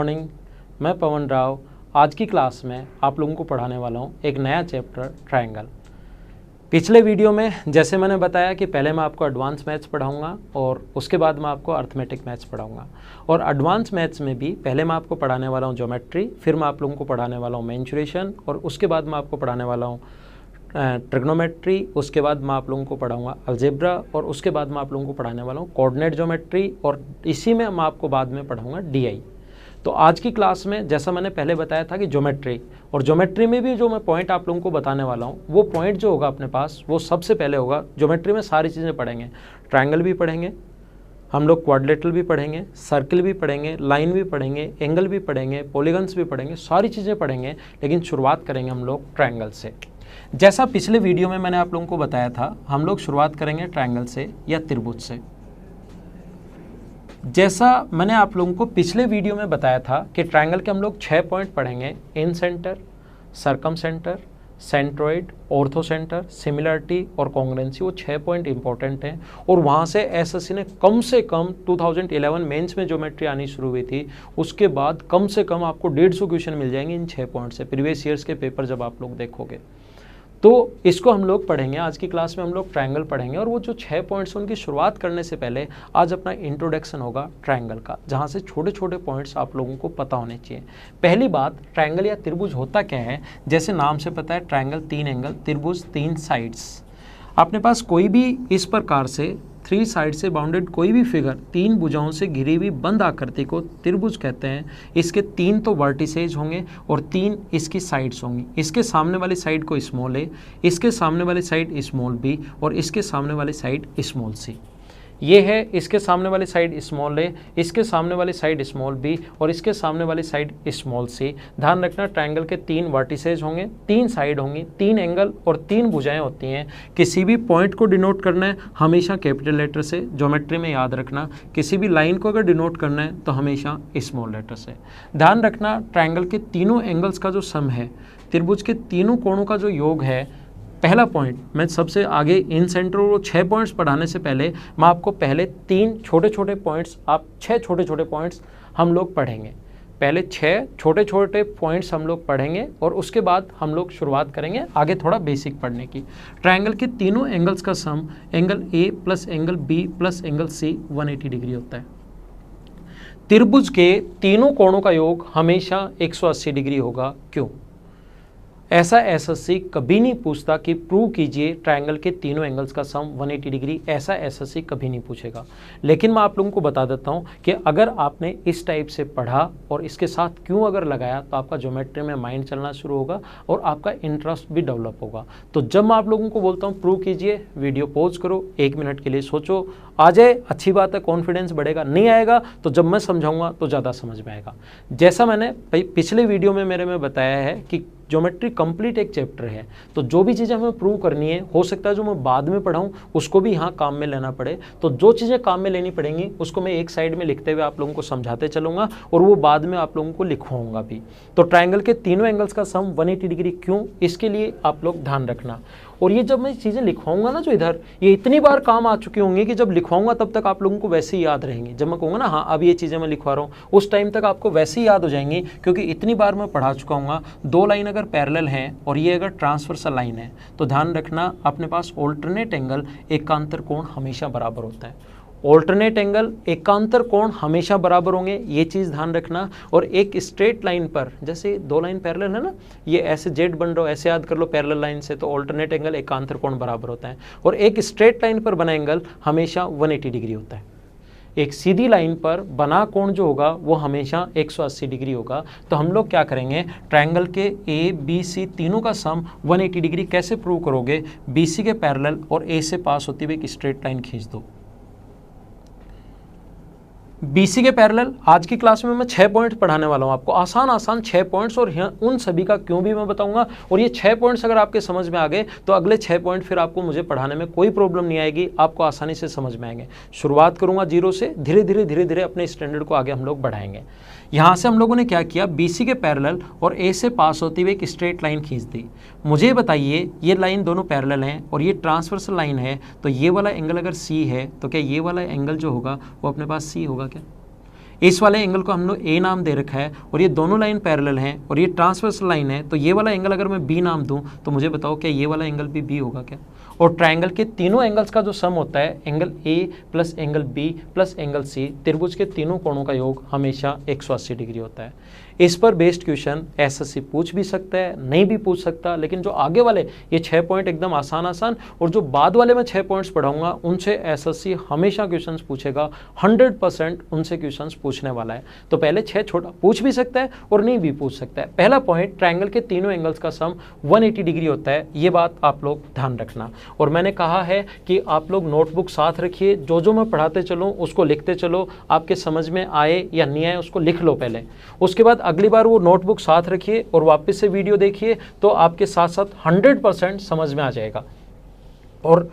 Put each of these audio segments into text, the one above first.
Morning, मैं पवन राव। आज की क्लास में आप लोगों को पढ़ाने वाला हूँ एक नया चैप्टर ट्रायंगल। पिछले वीडियो में जैसे मैंने बताया कि पहले मैं आपको एडवांस मैथ्स पढ़ाऊंगा और उसके बाद मैं आपको अर्थमेटिक मैथ्स पढ़ाऊंगा। और एडवांस मैथ्स में भी पहले मैं आपको पढ़ाने वाला हूँ ज्योमेट्री, फिर मैं आप लोगों को पढ़ाने वाला हूँ मेंसुरेशन और उसके बाद मैं आपको पढ़ाने वाला हूँ ट्रिग्नोमेट्री, उसके बाद मैं आप लोगों को पढ़ाऊंगा अलजेब्रा और उसके बाद मैं आप लोगों को पढ़ाने वाला हूँ कोऑर्डिनेट ज्योमेट्री और इसी में मैं आपको बाद में पढ़ाऊंगा डीआई। तो आज की क्लास में जैसा मैंने पहले बताया था कि ज्योमेट्री और ज्योमेट्री में भी जो मैं पॉइंट आप लोगों को बताने वाला हूँ वो पॉइंट जो होगा अपने पास वो सबसे पहले होगा। ज्योमेट्री में सारी चीज़ें पढ़ेंगे, ट्रायंगल भी पढ़ेंगे, हम लोग क्वाड्रिलेटरल भी पढ़ेंगे, सर्किल भी पढ़ेंगे, लाइन भी पढ़ेंगे, एंगल भी पढ़ेंगे, पॉलीगन्स भी पढ़ेंगे, सारी चीज़ें पढ़ेंगे। लेकिन शुरुआत करेंगे हम लोग ट्रायंगल से। जैसा पिछले वीडियो में मैंने आप लोगों को बताया था, हम लोग शुरुआत करेंगे ट्रायंगल से या त्रिभुज से। जैसा मैंने आप लोगों को पिछले वीडियो में बताया था कि ट्रायंगल के हम लोग 6 पॉइंट पढ़ेंगे, incentre, circumcentre, centroid, orthocentre, similarity और कॉन्ग्रुएंसी। वो 6 पॉइंट इंपॉर्टेंट हैं और वहाँ से एसएससी ने कम से कम 2011 मेंस में ज्योमेट्री आनी शुरू हुई थी, उसके बाद कम से कम आपको 150 क्वेश्चन मिल जाएंगे इन 6 पॉइंट से, प्रीवियस ईयर्स के पेपर जब आप लोग देखोगे तो इसको हम लोग पढ़ेंगे। आज की क्लास में हम लोग ट्रायंगल पढ़ेंगे और वो जो 6 पॉइंट्स उनकी शुरुआत करने से पहले आज अपना इंट्रोडक्शन होगा ट्रायंगल का, जहाँ से छोटे छोटे पॉइंट्स आप लोगों को पता होने चाहिए। पहली बात, ट्रायंगल या त्रिभुज होता क्या है? जैसे नाम से पता है, ट्रायंगल 3 एंगल, त्रिभुज 3 साइड्स। अपने पास कोई भी इस प्रकार से 3 साइड से बाउंडेड कोई भी फिगर 3 भुजाओं से घिरी हुई बंद आकृति को त्रिभुज कहते हैं। इसके 3 तो वर्टिसेज होंगे और 3 इसकी साइड्स होंगी। इसके सामने वाली साइड को स्मॉल ए, इसके सामने वाली साइड स्मॉल बी और इसके सामने वाली साइड स्मॉल सी। ये है इसके सामने वाली साइड स्मॉल ए, इसके सामने वाली साइड स्मॉल बी और इसके सामने वाली साइड स्मॉल सी। ध्यान रखना, ट्रायंगल के 3 वर्टिसेज होंगे, 3 साइड होंगी, 3 एंगल और 3 भुजाएं होती हैं। किसी भी पॉइंट को डिनोट करना है हमेशा कैपिटल लेटर से, ज्योमेट्री में याद रखना। किसी भी लाइन को अगर डिनोट करना है तो हमेशा स्मॉल लेटर से। ध्यान रखना, ट्रायंगल के तीनों एंगल्स का जो सम है, त्रिभुज के तीनों कोणों का जो योग है। पहला पॉइंट, मैं सबसे आगे इन सेंटर वो 6 पॉइंट्स पढ़ाने से पहले मैं आपको पहले 3 छोटे छोटे पॉइंट्स, आप 6 छोटे छोटे पॉइंट्स हम लोग पढ़ेंगे। पहले 6 छोटे छोटे पॉइंट्स हम लोग पढ़ेंगे और उसके बाद हम लोग शुरुआत करेंगे आगे थोड़ा बेसिक पढ़ने की। ट्रायंगल के तीनों एंगल्स का sum angle A plus angle B plus angle C 180 degree होता है। त्रिभुज के तीनों कोणों का योग हमेशा 180 डिग्री होगा। क्यों? ऐसा एसएससी कभी नहीं पूछता कि प्रूव कीजिए ट्रायंगल के तीनों एंगल्स का सम 180 डिग्री, ऐसा एसएससी कभी नहीं पूछेगा। लेकिन मैं आप लोगों को बता देता हूं कि अगर आपने इस टाइप से पढ़ा और इसके साथ क्यों अगर लगाया तो आपका ज्योमेट्री में माइंड चलना शुरू होगा और आपका इंटरेस्ट भी डेवलप होगा। तो जब मैं आप लोगों को बोलता हूँ प्रूव कीजिए, वीडियो पॉज करो, 1 मिनट के लिए सोचो, आ जाए अच्छी बात है, कॉन्फिडेंस बढ़ेगा। नहीं आएगा तो जब मैं समझाऊंगा तो ज़्यादा समझ में आएगा। जैसा मैंने पिछले वीडियो में मेरे में बताया है कि ज्योमेट्री कंप्लीट एक चैप्टर है, तो जो भी चीज़ें हमें प्रूव करनी है, हो सकता है जो मैं बाद में पढ़ाऊँ उसको भी यहाँ काम में लेना पड़े। तो जो चीज़ें काम में लेनी पड़ेंगी उसको मैं एक साइड में लिखते हुए आप लोगों को समझाते चलूँगा और वो बाद में आप लोगों को लिखवाऊँगा भी। तो ट्रायंगल के तीनों एंगल्स का सम 180 डिग्री क्यों, इसके लिए आप लोग ध्यान रखना। और ये जब मैं चीज़ें लिखवाऊंगा ना जो इधर, ये इतनी बार काम आ चुकी होंगी कि जब लिखवाऊंगा तब तक आप लोगों को वैसे ही याद रहेंगी। जब मैं कहूँगा ना हाँ अब ये चीज़ें मैं लिखवा रहा हूँ, उस टाइम तक आपको वैसे ही याद हो जाएंगी, क्योंकि इतनी बार मैं पढ़ा चुका हूँ। 2 लाइन अगर पैरेलल हैं और ये अगर ट्रांसवर्सल लाइन है तो ध्यान रखना अपने पास ऑल्टरनेट एंगल एकांतर कोण हमेशा बराबर होता है। ऑल्टरनेट एंगल एकांतर कोण हमेशा बराबर होंगे, ये चीज़ ध्यान रखना। और एक स्ट्रेट लाइन पर, जैसे 2 लाइन पैरेलल है ना, ये ऐसे जेड बन रहा हो, ऐसे याद कर लो पैरेलल लाइन से, तो ऑल्टरनेट एंगल एकांतर कोण बराबर होता है। और एक स्ट्रेट लाइन पर बना एंगल हमेशा 180 डिग्री होता है। एक सीधी लाइन पर बना कोण जो होगा वो हमेशा 180 डिग्री होगा। तो हम लोग क्या करेंगे, ट्रायंगल के ए बी सी तीनों का सम 180 डिग्री कैसे प्रूव करोगे? BC के पैरेलल और ए से पास होती हुई एक स्ट्रेट लाइन खींच दो। BC के पैरेलल आज की क्लास में मैं 6 पॉइंट्स पढ़ाने वाला हूँ आपको, आसान आसान 6 पॉइंट्स, और उन सभी का क्यों भी मैं बताऊंगा। और ये 6 पॉइंट्स अगर आपके समझ में आ गए तो अगले 6 पॉइंट फिर आपको मुझे पढ़ाने में कोई प्रॉब्लम नहीं आएगी, आपको आसानी से समझ में आएंगे। शुरुआत करूंगा 0 से, धीरे धीरे अपने स्टैंडर्ड को आगे हम लोग बढ़ाएंगे। यहाँ से हम लोगों ने क्या किया, BC के पैरेलल और A से पास होती हुई एक स्ट्रेट लाइन खींच दी। मुझे बताइए ये लाइन दोनों पैरेलल हैं और ये ट्रांसवर्सल लाइन है, तो ये वाला एंगल अगर C है तो क्या ये वाला एंगल जो होगा वो अपने पास C होगा क्या? इस वाले एंगल को हम लोग ए नाम दे रखा है और ये दोनों लाइन पैरेलल हैं और ये ट्रांसवर्सल लाइन है, तो ये वाला एंगल अगर मैं बी नाम दूं तो मुझे बताओ क्या ये वाला एंगल भी बी होगा क्या? और ट्रायंगल के तीनों एंगल्स का जो सम होता है angle A plus angle B plus angle C, त्रिभुज के तीनों कोणों का योग हमेशा 180 डिग्री होता है। इस पर बेस्ड क्वेश्चन एसएससी पूछ भी सकता है, नहीं भी पूछ सकता, लेकिन जो आगे वाले ये 6 पॉइंट एकदम आसान आसान और जो बाद वाले मैं 6 पॉइंट्स पढ़ाऊंगा उनसे एसएससी हमेशा क्वेश्चंस पूछेगा, 100% उनसे क्वेश्चंस पूछने वाला है। तो पहले 6 छोटा पूछ भी सकता है और नहीं भी पूछ सकता है। पहला पॉइंट, ट्रायंगल के तीनों एंगल्स का सम 180 डिग्री होता है, ये बात आप लोग ध्यान रखना। और मैंने कहा है कि आप लोग नोटबुक साथ रखिए, जो मैं पढ़ाते चलूँ उसको लिखते चलो, आपके समझ में आए या नहीं आए उसको लिख लो पहले, उसके बाद अगली बार वो नोटबुक साथ रखिए और वापस से वीडियो देखिए, तो आपके साथ साथ 100% समझ में आ जाएगा। और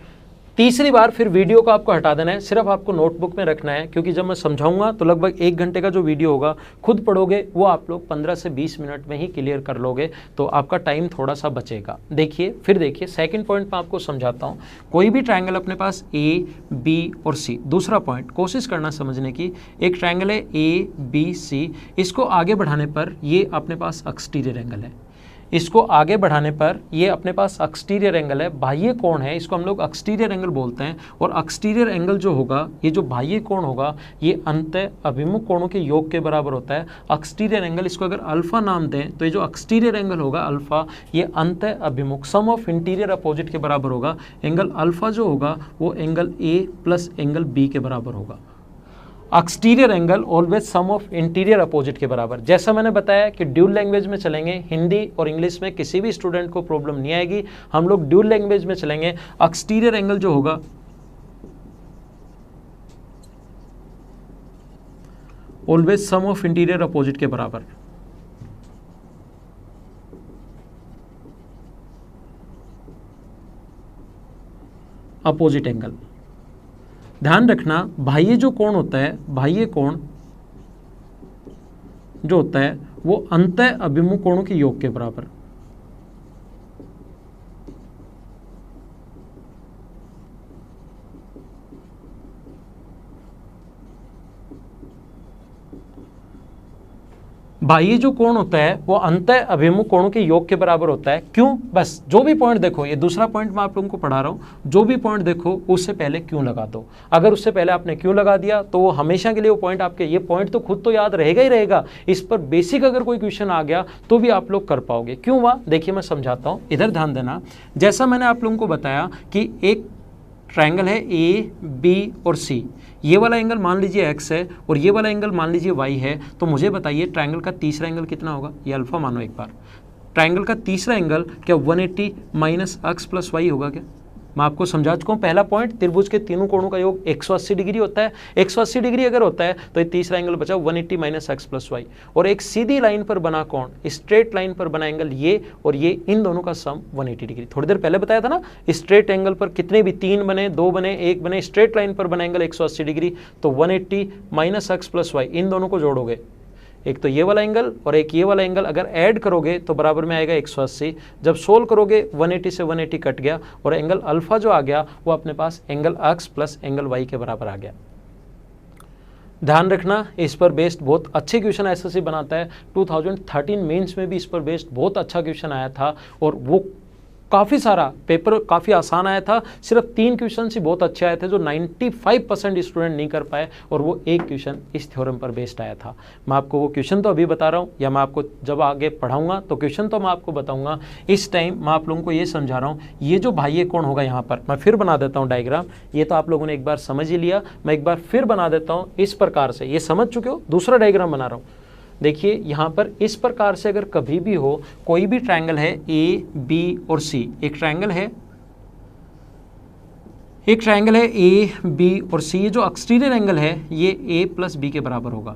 तीसरी बार फिर वीडियो को आपको हटा देना है, सिर्फ आपको नोटबुक में रखना है, क्योंकि जब मैं समझाऊंगा तो लगभग 1 घंटे का जो वीडियो होगा खुद पढ़ोगे वो आप लोग 15 से 20 मिनट में ही क्लियर कर लोगे, तो आपका टाइम थोड़ा सा बचेगा। देखिए फिर देखिए सेकंड पॉइंट मैं आपको समझाता हूँ। कोई भी ट्रायंगल अपने पास ए बी और सी, दूसरा पॉइंट कोशिश करना समझने की, एक ट्रायंगल है ए बी सी, इसको आगे बढ़ाने पर ये अपने पास एक्सटीरियर एंगल है, इसको आगे बढ़ाने पर ये अपने पास एक्सटीरियर एंगल है, बाह्य कोण है, इसको हम लोग एक्सटीरियर एंगल बोलते हैं। और एक्सटीरियर एंगल जो होगा, ये जो बाह्य कोण होगा, ये अंतः अभिमुख कोणों के योग के बराबर होता है। एक्सटीरियर एंगल, इसको अगर अल्फा नाम दें तो ये जो एक्सटीरियर एंगल होगा अल्फा, ये अंतः अभिमुख सम ऑफ इंटीरियर अपोजिट के बराबर होगा। एंगल अल्फा जो होगा वो angle A plus angle B के बराबर होगा। Exterior angle always sum of interior opposite के बराबर। जैसा मैंने बताया कि ड्यूल लैंग्वेज में चलेंगे, हिंदी और इंग्लिश में किसी भी स्टूडेंट को प्रॉब्लम नहीं आएगी, हम लोग ड्यूल लैंग्वेज में चलेंगे। एक्सटीरियर एंगल जो होगा always sum of interior opposite के बराबर। अपोजिट एंगल, ध्यान रखना, बाह्य जो कोण होता है, बाह्य कोण जो होता है वो अंतः अभिमुख कोणों के योग के बराबर। बाह्य जो कोण होता है वो अंतः अभिमुख कोणों के योग के बराबर होता है। क्यों? बस जो भी पॉइंट देखो, ये दूसरा पॉइंट मैं आप लोगों को पढ़ा रहा हूं, जो भी पॉइंट देखो उससे पहले क्यों लगा दो। अगर उससे पहले आपने क्यों लगा दिया तो वो हमेशा के लिए वो पॉइंट आपके, ये पॉइंट तो खुद तो याद रहेगा ही रहेगा, इस पर बेसिक अगर कोई क्वेश्चन आ गया तो भी आप लोग कर पाओगे। क्यों हुआ? देखिए मैं समझाता हूं, इधर ध्यान देना। जैसा मैंने आप लोगों को बताया कि एक ट्रायंगल है ए बी और सी, ये वाला एंगल मान लीजिए x है और ये वाला एंगल मान लीजिए y है, तो मुझे बताइए ट्रायंगल का तीसरा एंगल कितना होगा? ये अल्फा मानो एक बार। ट्रायंगल का तीसरा एंगल क्या 180 माइनस एक्स प्लस वाई होगा क्या? मैं आपको समझा चुका हूँ। पहला पॉइंट, त्रिभुज के तीनों कोणों का योग 180 डिग्री होता है। 180 डिग्री अगर होता है तो ये तीसरा एंगल बचा 180 माइनस एक्स प्लस वाई। और एक सीधी लाइन पर बना कोण, स्ट्रेट लाइन पर बना एंगल ये और ये, इन दोनों का सम 180 डिग्री। थोड़ी देर पहले बताया था ना, स्ट्रेट एंगल पर कितने भी 3 बने, 2 बने, 1 बने, स्ट्रेट लाइन पर बना एंगल 180 डिग्री, तो 180 माइनस एक्स प्लस वाई, इन दोनों को जोड़ोगे, एक तो ये वाला एंगल और एक ये वाला एंगल, अगर ऐड करोगे तो बराबर में आएगा 180। जब सोल्व करोगे 180 से 180 कट गया और एंगल अल्फा जो आ गया वो अपने पास angle X plus angle Y के बराबर आ गया। ध्यान रखना, इस पर बेस्ड बहुत अच्छे क्वेश्चन एसएससी बनाता है। 2013 मेंस में भी इस पर बेस्ड बहुत अच्छा क्वेश्चन आया था और वो काफ़ी सारा पेपर काफ़ी आसान आया था। सिर्फ 3 क्वेश्चन ही बहुत अच्छे आए थे जो 95% स्टूडेंट नहीं कर पाए, और वो एक क्वेश्चन इस थ्योरम पर बेस्ड आया था। मैं आपको वो क्वेश्चन तो अभी बता रहा हूँ, या मैं आपको जब आगे पढ़ाऊंगा तो क्वेश्चन तो मैं आपको बताऊंगा। इस टाइम मैं आप लोगों को ये समझा रहा हूँ, ये जो बाह्य कोण होगा यहाँ पर, मैं फिर बना देता हूँ डायग्राम। ये तो आप लोगों ने एक बार समझ ही लिया, मैं एक बार फिर बना देता हूँ इस प्रकार से। ये समझ चुके हो, दूसरा डायग्राम बना रहा हूँ। देखिए यहाँ पर इस प्रकार से अगर कभी भी हो, कोई भी ट्रायंगल है ए बी और सी, एक ट्रायंगल है ए बी और सी, ये जो एक्सटीरियर एंगल है ये ए प्लस बी के बराबर होगा।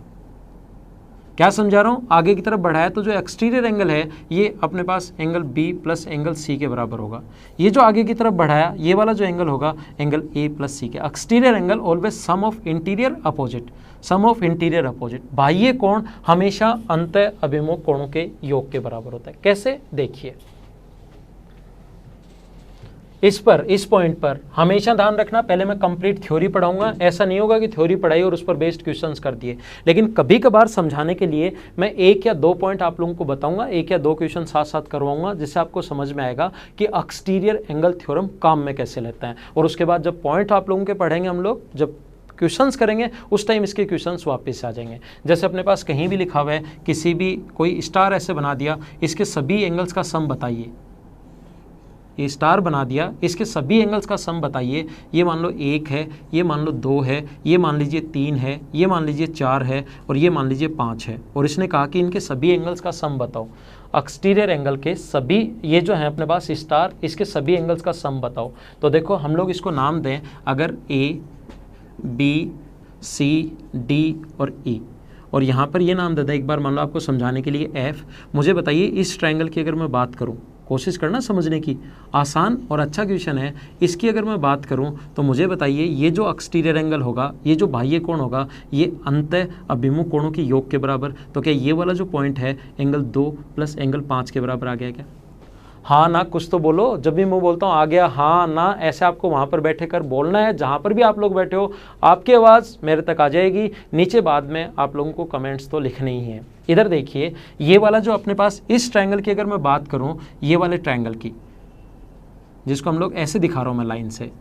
क्या समझा रहा हूँ? आगे की तरफ बढ़ाया तो जो एक्सटीरियर एंगल है ये अपने पास angle B plus angle C के बराबर होगा। ये जो आगे की तरफ बढ़ाया ये वाला जो एंगल होगा एंगल ए प्लस सी के। Exterior angle always sum of interior opposite, sum of interior opposite. बाह्य कोण हमेशा अंतः अभिमुख कोणों के योग के बराबर होता है। कैसे? देखिए इस पॉइंट पर हमेशा ध्यान रखना, पहले मैं कंप्लीट थ्योरी पढ़ाऊंगा। ऐसा नहीं होगा कि थ्योरी पढ़ाई और उस पर बेस्ड क्वेश्चंस कर दिए, लेकिन कभी कभार समझाने के लिए मैं 1 या 2 पॉइंट आप लोगों को बताऊंगा, 1 या 2 क्वेश्चन साथ साथ करवाऊंगा, जिससे आपको समझ में आएगा कि एक्सटीरियर एंगल थ्योरम काम में कैसे लेता है। और उसके बाद जब पॉइंट आप लोगों के पढ़ेंगे हम लोग, जब क्वेश्चंस करेंगे उस टाइम इसके क्वेश्चंस वापस आ जाएंगे। जैसे अपने पास कहीं भी लिखा हुआ है, किसी भी कोई स्टार ऐसे बना दिया, इसके सभी एंगल्स का सम बताइए। ये स्टार बना दिया, इसके सभी एंगल्स का सम बताइए। ये मान लो 1 है, ये मान लो 2 है, ये मान लीजिए 3 है, ये मान लीजिए 4 है और ये मान लीजिए 5 है। और इसने कहा कि इनके सभी एंगल्स का सम बताओ। एक्सटीरियर एंगल के सभी, ये जो है अपने पास स्टार, इसके सभी एंगल्स का सम बताओ। तो देखो हम लोग इसको नाम दें, अगर A B C D और E, और यहाँ पर ये नाम दे दें एक बार, मान लो आपको समझाने के लिए F। मुझे बताइए इस ट्रायंगल की अगर मैं बात करूँ, कोशिश करना समझने की, आसान और अच्छा क्वेश्चन है। इसकी अगर मैं बात करूं तो मुझे बताइए ये जो एक्सटीरियर एंगल होगा, ये जो बाह्य कोण होगा, ये अंतः अभिमुख कोणों के योग के बराबर। तो क्या ये वाला जो पॉइंट है एंगल 2 प्लस एंगल 5 के बराबर आ गया क्या? हाँ ना कुछ तो बोलो। जब भी मैं बोलता हूँ आ गया हाँ ना, ऐसे आपको वहाँ पर बैठे कर बोलना है। जहाँ पर भी आप लोग बैठे हो आपकी आवाज़ मेरे तक आ जाएगी। नीचे बाद में आप लोगों को कमेंट्स तो लिखने ही हैं। इधर देखिए, ये वाला जो अपने पास इस ट्रायंगल की अगर मैं बात करूँ, ये वाले ट्रायंगल की, जिसको हम लोग ऐसे दिखा रहा हूँ मैं लाइन से,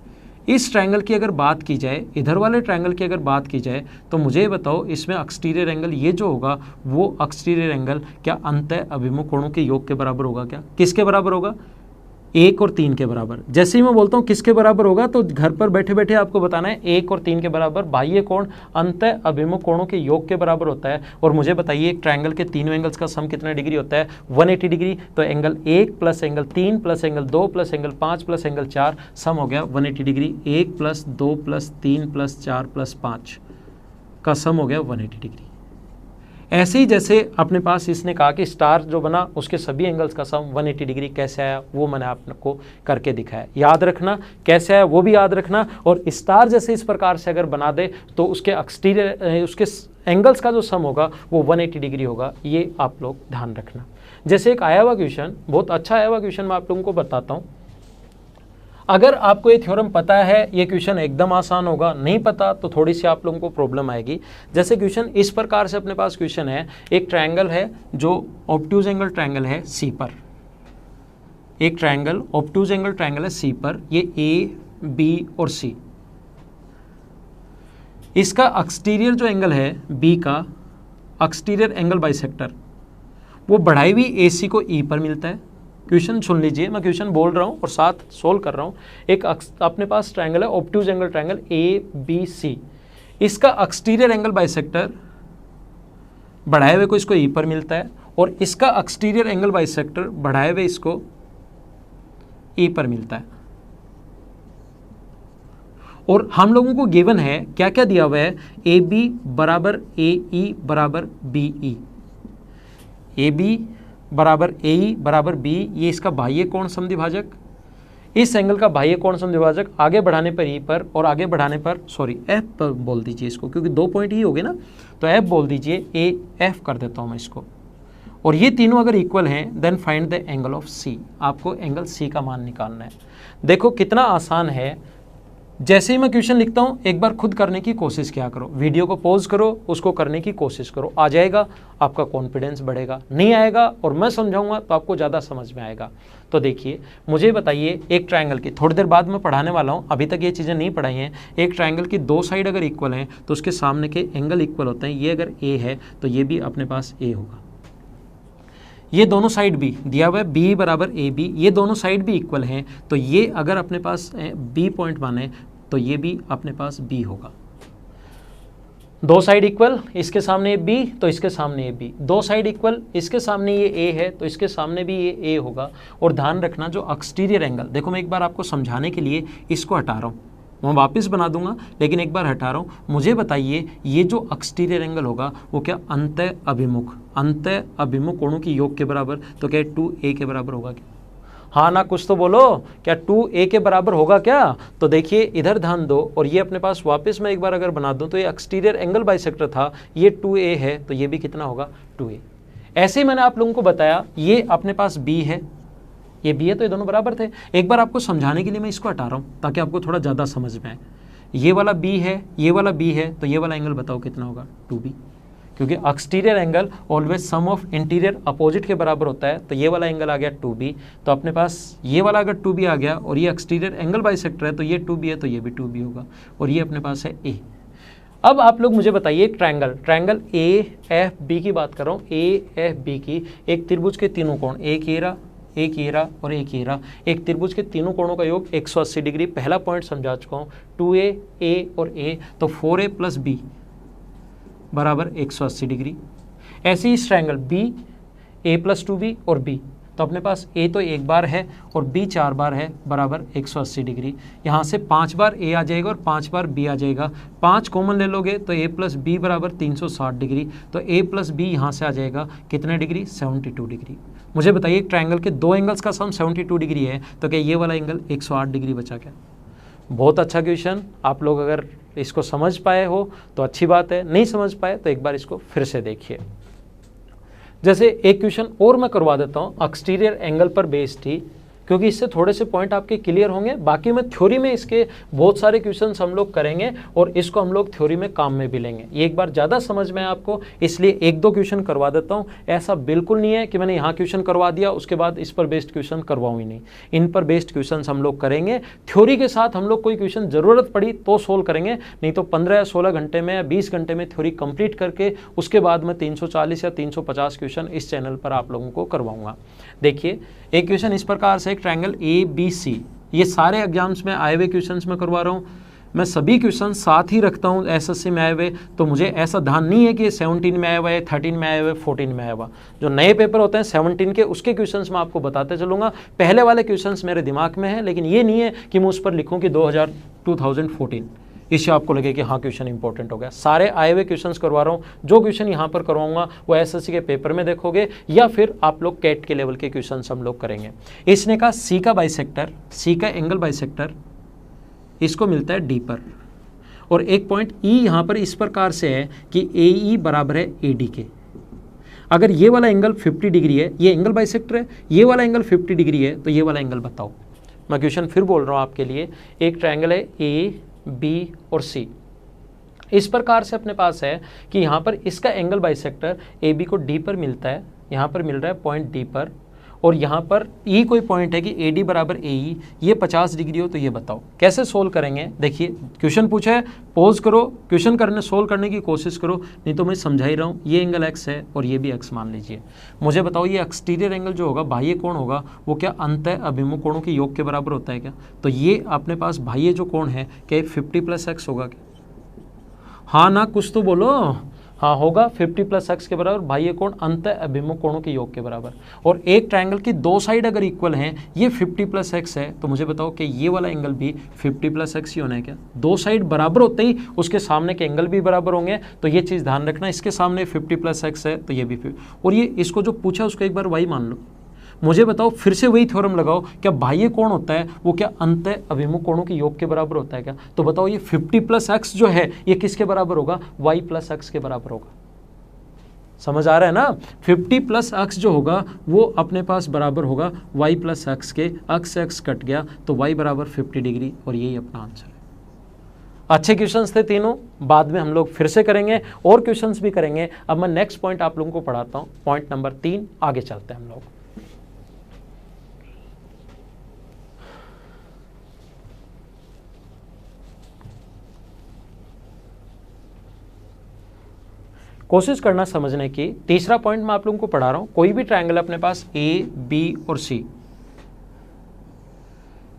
इस ट्रायंगल की अगर बात की जाए, इधर वाले ट्रायंगल की अगर बात की जाए, तो मुझे बताओ इसमें एक्सटीरियर एंगल ये जो होगा वो एक्सटीरियर एंगल क्या अंतः अभिमुख कोणों के योग के बराबर होगा क्या? किसके बराबर होगा? 1 और 3 के बराबर। जैसे ही मैं बोलता हूँ किसके बराबर होगा, तो घर पर बैठे बैठे आपको बताना है 1 और 3 के बराबर। बाह्य कोण अंतः अभिमुख कोणों के योग के बराबर होता है। और मुझे बताइए एक ट्रायंगल के तीनों एंगल्स का सम कितना डिग्री होता है? 180 डिग्री। तो angle 1 plus angle 3 plus angle 2 plus angle 5 plus angle 4 सम हो गया 180 degree. 1 plus 2 plus 3 plus 4 plus 5 का सम हो गया 180 डिग्री। ऐसे ही जैसे अपने पास इसने कहा कि स्टार जो बना उसके सभी एंगल्स का सम 180 डिग्री कैसे आया, वो मैंने आपको करके दिखाया। याद रखना कैसे आया वो भी याद रखना। और स्टार जैसे इस प्रकार से अगर बना दे तो उसके एक्सटीरियर, उसके एंगल्स का जो सम होगा वो 180 डिग्री होगा। ये आप लोग ध्यान रखना। जैसे एक आया हुआ क्वेश्चन, बहुत अच्छा आया हुआ क्वेश्चन, मैं आप लोगों को बताता हूँ। अगर आपको ये थ्योरम पता है ये क्वेश्चन एकदम आसान होगा, नहीं पता तो थोड़ी सी आप लोगों को प्रॉब्लम आएगी। जैसे क्वेश्चन इस प्रकार से अपने पास क्वेश्चन है, एक ट्रायंगल है जो ऑब्ट्यूज एंगल ट्रायंगल है सी पर, एक ट्रायंगल ऑब्ट्यूज एंगल ट्रायंगल है सी पर, ये ए बी और सी। इसका एक्सटीरियर जो एंगल है बी का, एक्सटीरियर एंगल बाइसेक्टर, वो बढ़ाई हुई ए सी को ई पर मिलता है। क्वेश्चन सुन लीजिए, मैं क्वेश्चन बोल रहा हूँ और साथ सोल्व कर रहा हूँ। एक अपने पास ट्रायंगल है obtuse angle triangle A B C, इसका एक्सटीरियर एंगल बाइसेक्टर बढ़ाए हुए को इसको ई पर मिलता है और इसका एक्सटीरियर एंगल बाइसेक्टर बढ़ाए हुए इसको ई पर मिलता है। और हम लोगों को गिवन है क्या क्या दिया हुआ है, ए बी बराबर ए ई बराबर बी ई, ए बी बराबर ए ई बराबर बी, ये इसका बाह्य कोण समद्विभाजक, इस एंगल का बाह्य कोण समद्विभाजक आगे बढ़ाने पर ई पर और आगे बढ़ाने पर सॉरी एफ पर बोल दीजिए इसको, क्योंकि 2 पॉइंट ही हो गए ना, तो एफ बोल दीजिए, ए एफ कर देता हूं मैं इसको। और ये तीनों अगर इक्वल हैं then find the angle of C, आपको एंगल सी का मान निकालना है। देखो कितना आसान है। जैसे ही मैं क्वेश्चन लिखता हूँ एक बार खुद करने की कोशिश क्या करो, वीडियो को पॉज करो, उसको करने की कोशिश करो, आ जाएगा, आपका कॉन्फिडेंस बढ़ेगा। नहीं आएगा और मैं समझाऊंगा तो आपको ज़्यादा समझ में आएगा। तो देखिए मुझे बताइए एक ट्रायंगल की, थोड़ी देर बाद मैं पढ़ाने वाला हूँ, अभी तक ये चीज़ें नहीं पढ़ाई हैं। एक ट्रायंगल की 2 साइड अगर इक्वल हैं तो उसके सामने के एंगल इक्वल होते हैं। ये अगर ए है तो ये भी अपने पास ए होगा। ये दोनों साइड भी दिया हुआ है बी बराबर ए बी, ये दोनों साइड भी इक्वल हैं, तो ये अगर अपने पास बी पॉइंट माने तो ये भी अपने पास बी होगा। 2 साइड इक्वल, इसके सामने बी तो इसके सामने ये बी, 2 साइड इक्वल, इसके सामने ये ए है तो इसके सामने भी ये ए होगा। और ध्यान रखना जो एक्सटीरियर एंगल, देखो मैं एक बार आपको समझाने के लिए इसको हटा रहा हूँ, मैं वापस बना दूंगा लेकिन एक बार हटा रहा हूँ। मुझे बताइए ये जो एक्सटीरियर एंगल होगा वो क्या अंतः अभिमुख कोणों की योग के बराबर, तो क्या 2a के बराबर होगा क्या? हाँ ना कुछ तो बोलो, क्या 2a के बराबर होगा क्या? तो देखिए इधर ध्यान दो और ये अपने पास वापस मैं एक बार अगर बना दूं तो ये एक्सटीरियर एंगल बाइसेक्टर था, ये 2a है तो ये भी कितना होगा 2a। ऐसे ही मैंने आप लोगों को बताया ये अपने पास b है ये बी है तो ये दोनों बराबर थे। एक बार आपको समझाने के लिए मैं इसको हटा रहा हूँ ताकि आपको थोड़ा ज़्यादा समझ में आए। ये वाला बी है, ये वाला बी है, तो ये वाला एंगल बताओ कितना होगा, 2b, क्योंकि exterior angle always sum of interior opposite के बराबर होता है। तो ये वाला एंगल आ गया 2b, तो अपने पास ये वाला अगर 2b आ गया और ये एक्सटीरियर एंगल बाइसेक्टर है तो ये 2b है तो ये भी 2b होगा, और ये अपने पास है a। अब आप लोग मुझे बताइए ट्रायंगल ए एफ बी की बात कर रहा हूँ, ए एफ बी की, एक त्रिभुज के तीनों कोण, एक ये रहा और एक ये रहा, एक त्रिभुज के तीनों कोणों का योग 180 डिग्री। पहला पॉइंट समझा चुका हूँ, 2a a और a, तो 4a प्लस b बराबर 180 डिग्री। ऐसे ही इस triangle b a plus 2b और b, तो अपने पास a तो एक बार है और b 4 बार है, बराबर 180 डिग्री। यहाँ से 5 बार a आ जाएगा और 5 बार b आ जाएगा, 5 कॉमन ले लोगे तो a प्लस b बराबर 360 डिग्री, तो a प्लस b यहाँ से आ जाएगा कितने डिग्री, 72 डिग्री। मुझे बताइए एक ट्रायंगल के दो एंगल्स का सम 72 डिग्री है, तो क्या ये वाला एंगल 108 डिग्री बचा क्या? बहुत अच्छा क्वेश्चन। आप लोग अगर इसको समझ पाए हो तो अच्छी बात है, नहीं समझ पाए तो एक बार इसको फिर से देखिए। जैसे एक क्वेश्चन और मैं करवा देता हूँ, एक्सटीरियर एंगल पर बेस्ड ही, क्योंकि इससे थोड़े से पॉइंट आपके क्लियर होंगे। बाकी में थ्योरी में इसके बहुत सारे क्वेश्चंस हम लोग करेंगे और इसको हम लोग थ्योरी में काम में भी लेंगे। ये एक बार ज़्यादा समझ में आपको, इसलिए एक दो क्वेश्चन करवा देता हूँ। ऐसा बिल्कुल नहीं है कि मैंने यहाँ क्वेश्चन करवा दिया उसके बाद इस पर बेस्ड क्वेश्चन करवाऊँ ही नहीं। इन पर बेस्ड क्वेश्चन हम लोग करेंगे। थ्योरी के साथ हम लोग कोई क्वेश्चन ज़रूरत पड़ी तो सोल्व करेंगे, नहीं तो 15 या 16 घंटे में या 20 घंटे में थ्योरी कंप्लीट करके उसके बाद मैं 340 या 350 क्वेश्चन इस चैनल पर आप लोगों को करवाऊँगा। देखिए एक क्वेश्चन इस प्रकार से, एक ट्रायंगल ए बी सी, ये सारे एग्जाम्स में आए हुए क्वेश्चंस में करवा रहा हूँ। मैं सभी क्वेश्चन साथ ही रखता हूँ एसएससी में आए हुए, तो मुझे ऐसा ध्यान नहीं है कि ये 17 में आया हुआ है, 13 में आया हुआ है, 14 में आया हुआ। जो नए पेपर होते हैं 17 के, उसके क्वेश्चंस मैं आपको बताते चलूँगा। पहले वाले क्वेश्चंस मेरे दिमाग में है, लेकिन ये नहीं है कि मैं उस पर लिखूँ कि 2014, इससे आपको लगे कि हाँ क्वेश्चन इंपॉर्टेंट हो गया। सारे आए हुए क्वेश्चंस करवा रहा हूँ। जो क्वेश्चन यहाँ पर करवाऊंगा वो एसएससी के पेपर में देखोगे या फिर आप लोग कैट के लेवल के क्वेश्चंस हम लोग करेंगे। इसने कहा सी का बाइसेक्टर, सी का एंगल बाइसेक्टर इसको मिलता है डी पर, और एक पॉइंट ई यहाँ पर इस प्रकार से है कि ए ई बराबर है ए डी के। अगर ये वाला एंगल 50 डिग्री है, ये एंगल बाइसेक्टर है, ये वाला एंगल 50 डिग्री है, तो ये वाला एंगल बताओ। मैं क्वेश्चन फिर बोल रहा हूँ आपके लिए। एक ट्रायंगल है ए बी और सी, इस प्रकार से अपने पास है कि यहाँ पर इसका एंगल बाइसेक्टर ए बी को डी पर मिलता है, यहाँ पर मिल रहा है पॉइंट डी पर, और यहाँ पर ई कोई पॉइंट है कि ए डी बराबर ए ई, ये 50 डिग्री हो, तो ये बताओ कैसे सोल्व करेंगे। देखिए क्वेश्चन पूछा है, पॉज करो, क्वेश्चन करने सोल्व करने की कोशिश करो, नहीं तो मैं समझा ही रहा हूँ। ये एंगल एक्स है और ये भी एक्स मान लीजिए। मुझे बताओ ये एक्सटीरियर एंगल जो होगा, बाह्य कोण होगा, वो क्या अंतः अभिमुख कोणों के योग के बराबर होता है क्या? तो ये अपने पास बाह्य जो कोण है क्या 50 प्लस एक्स होगा क्या? हाँ ना, कुछ तो बोलो। हाँ होगा, 50 प्लस एक्स के बराबर, बाह्य कोण अंतः अभिमुख कोणों के योग के बराबर। और एक ट्रायंगल की दो साइड अगर इक्वल हैं, ये 50 प्लस एक्स है, तो मुझे बताओ कि ये वाला एंगल भी 50 प्लस एक्स ही होना है क्या? दो साइड बराबर होते ही उसके सामने के एंगल भी बराबर होंगे, तो ये चीज़ ध्यान रखना। इसके सामने 50 प्लस एक्स है तो ये भी 50, और ये इसको जो पूछा उसको एक बार वाई मान लो। मुझे बताओ, फिर से वही थ्योरम लगाओ, क्या बाह्य कोण होता है वो क्या अंतः अभिमुख कोणों के योग के बराबर होता है क्या? तो बताओ ये 50 प्लस एक्स जो है ये किसके बराबर होगा? वाई प्लस एक्स के बराबर होगा। समझ आ रहा है ना? 50 प्लस एक्स जो होगा वो अपने पास बराबर होगा वाई प्लस एक्स के। एक्स से एक्स कट गया तो वाई बराबर 50 डिग्री, और यही अपना आंसर है। अच्छे क्वेश्चंस थे तीनों, बाद में हम लोग फिर से करेंगे और क्वेश्चंस भी करेंगे। अब मैं नेक्स्ट पॉइंट आप लोगों को पढ़ाता हूँ, पॉइंट नंबर 3, आगे चलते हैं हम लोग। कोशिश करना समझने की। तीसरा पॉइंट मैं आप लोगों को पढ़ा रहा हूं, कोई भी ट्रायंगल अपने पास ए बी और सी,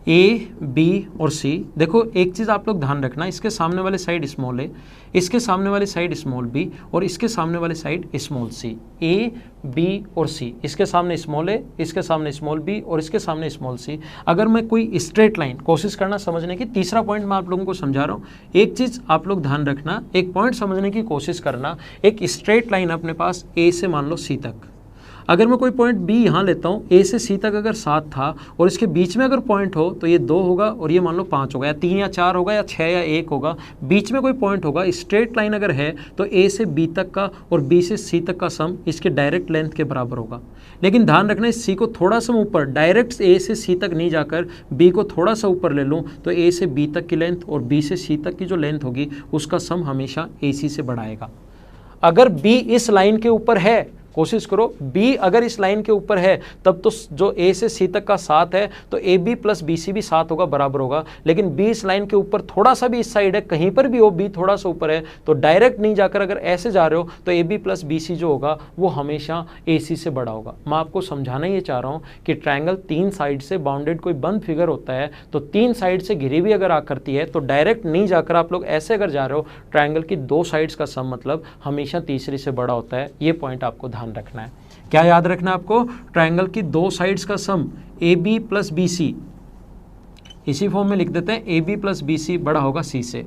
ए बी और सी, देखो एक चीज़ आप लोग ध्यान रखना, इसके सामने वाले साइड स्मॉल है, इसके सामने वाले साइड स्मॉल बी, और इसके सामने वाले side small C. A B और सी, इसके सामने स्मॉल है, इसके सामने स्मॉल बी, और इसके सामने स्मॉल सी। अगर मैं कोई स्ट्रेट लाइन, कोशिश करना समझने की, तीसरा पॉइंट मैं आप लोगों को समझा रहा हूँ। एक चीज़ आप लोग ध्यान रखना, एक पॉइंट समझने की कोशिश करना। एक स्ट्रेट लाइन अपने पास ए से मान लो सी तक, अगर मैं कोई पॉइंट बी यहाँ लेता हूँ, ए से सी तक अगर 7 था और इसके बीच में अगर पॉइंट हो तो ये 2 होगा, और ये मान लो 5 होगा, या 3 या 4 होगा, या 6 या 1 होगा। बीच में कोई पॉइंट होगा, स्ट्रेट लाइन अगर है तो ए से बी तक का और बी से सी तक का सम इसके डायरेक्ट लेंथ के बराबर होगा। लेकिन ध्यान रखना इस सी को थोड़ा सा ऊपर, डायरेक्ट ए से सी तक नहीं जाकर बी को थोड़ा सा ऊपर ले लूँ तो ए से बी तक की लेंथ और बी से सी तक की जो लेंथ होगी उसका सम हमेशा ए सी से बड़ा आएगा। अगर बी इस लाइन के ऊपर है, कोशिश करो B अगर इस लाइन के ऊपर है तब तो जो A से C तक का 7 है तो AB प्लस BC भी 7 होगा, बराबर होगा। लेकिन B इस लाइन के ऊपर थोड़ा सा भी इस साइड है, कहीं पर भी हो B थोड़ा सा ऊपर है तो डायरेक्ट नहीं जाकर अगर ऐसे जा रहे हो तो AB प्लस BC जो होगा वो हमेशा AC से बड़ा होगा। मैं आपको समझाना ये चाह रहा हूँ कि ट्रायंगल 3 साइड से बाउंडेड कोई बंद फिगर होता है तो 3 साइड से घिरी हुई अगर आकृति है तो डायरेक्ट नहीं जाकर आप लोग ऐसे अगर जा रहे हो, ट्रायंगल की 2 साइड्स का सम मतलब हमेशा तीसरी से बड़ा होता है। ये पॉइंट आपको ध्यान रखना है। क्या याद रखना है आपको? ट्रायंगल की 2 साइड्स का सम AB प्लस BC, इसी फॉर्म में लिख देते हैं, AB प्लस BC बड़ा होगा C से,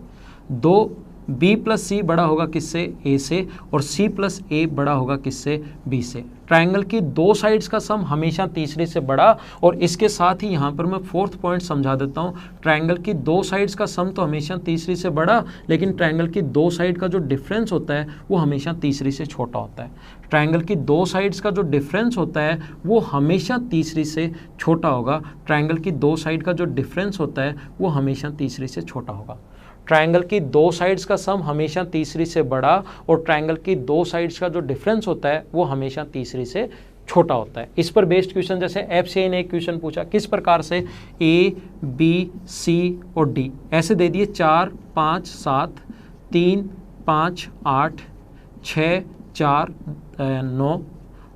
2B प्लस C बड़ा होगा किससे? A से, और C प्लस A बड़ा होगा किससे? B से। ट्रायंगल की 2 साइड्स का सम हमेशा तीसरी से बड़ा। और इसके साथ ही यहाँ पर मैं 4th पॉइंट समझा देता हूँ, ट्रायंगल की 2 साइड्स का सम तो हमेशा तीसरी से बड़ा, लेकिन ट्रायंगल की 2 साइड का जो डिफरेंस होता है वो हमेशा तीसरी से छोटा होता है। ट्रायंगल की 2 साइड्स का जो डिफरेंस होता है वो हमेशा तीसरी से छोटा होगा। ट्रायंगल की 2 साइड का जो डिफरेंस होता है वो हमेशा तीसरी से छोटा होगा। ट्रायंगल की 2 साइड्स का सम हमेशा तीसरी से बड़ा और ट्रायंगल की 2 साइड्स का जो डिफरेंस होता है वो हमेशा तीसरी से छोटा होता है। इस पर बेस्ड क्वेश्चन जैसे FCI ने एक क्वेश्चन पूछा, किस प्रकार से A, B, C और D ऐसे दे दिए 4, 5, 7, 3, 5, 8, 6, 4, 9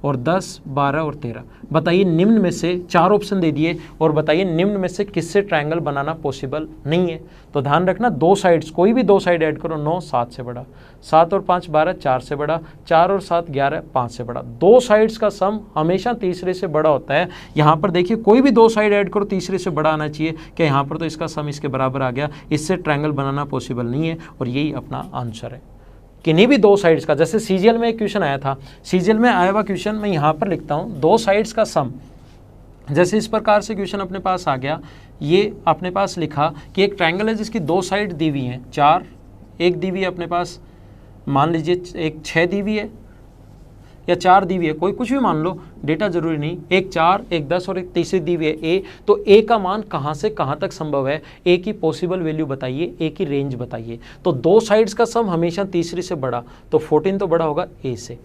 और 10, 12 और 13। बताइए निम्न में से 4 ऑप्शन दे दिए और बताइए निम्न में से किससे ट्रायंगल बनाना पॉसिबल नहीं है। तो ध्यान रखना 2 साइड्स, कोई भी 2 साइड ऐड करो, 9 7 से बड़ा, 7 और 5 12 4 से बड़ा, 4 और 7 11 5 से बड़ा। 2 साइड्स का सम हमेशा तीसरे से बड़ा होता है। यहाँ पर देखिए कोई भी 2 साइड ऐड करो तीसरे से बड़ा आना चाहिए। क्या यहाँ पर तो इसका सम इसके बराबर आ गया, इससे ट्रायंगल बनाना पॉसिबल नहीं है और यही अपना आंसर है। किन्हीं भी 2 साइड्स का, जैसे सीजीएल में एक क्वेश्चन आया था, सीजीएल में आया हुआ क्वेश्चन मैं यहाँ पर लिखता हूँ, 2 साइड्स का सम, जैसे इस प्रकार से क्वेश्चन अपने पास आ गया। ये अपने पास लिखा कि एक ट्रायंगल है जिसकी 2 साइड दी हुई हैं, 4, एक दी हुई है अपने पास, मान लीजिए एक 6 दी हुई है या 4 दी हुई है, कोई कुछ भी मान लो, डेटा जरूरी नहीं, एक 4, एक 10 और एक तीसरी दी हुई है A। तो A का मान कहाँ से कहाँ तक संभव है, A की पॉसिबल वैल्यू बताइए, A की रेंज बताइए। तो 2 साइड्स का सम हमेशा तीसरी से बड़ा, तो 14 तो बड़ा होगा A से।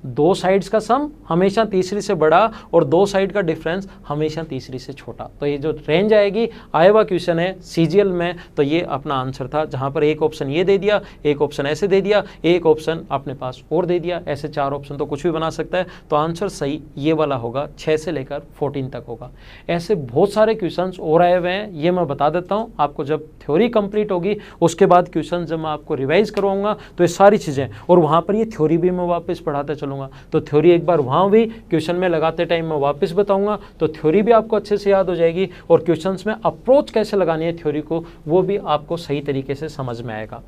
2 साइड्स का सम हमेशा तीसरी से बड़ा और 2 साइड का डिफरेंस हमेशा तीसरी से छोटा। तो ये जो रेंज आएगी, आया हुआ क्वेश्चन है सीजीएल में, तो ये अपना आंसर था, जहां पर एक ऑप्शन ये दे दिया, एक ऑप्शन ऐसे दे दिया, एक ऑप्शन अपने पास और दे दिया, ऐसे 4 ऑप्शन तो कुछ भी बना सकता है। तो आंसर सही ये वाला होगा, 6 से लेकर 14 तक होगा। ऐसे बहुत सारे क्वेश्चन और आए हुए हैं, ये मैं बता देता हूँ आपको। जब थ्योरी कंप्लीट होगी उसके बाद क्वेश्चन जब मैं आपको रिवाइज करवाऊंगा तो ये सारी चीज़ें, और वहाँ पर ये थ्योरी भी मैं वापस पढ़ाते चलूँगा। तो थ्योरी एक बार वहां भी क्वेश्चन में लगाते टाइम मैं वापस बताऊंगा, तो थ्योरी भी आपको अच्छे से याद हो जाएगी और क्वेश्चंस में अप्रोच कैसे लगानी है थ्योरी को वो भी आपको सही तरीके से समझ में आएगा।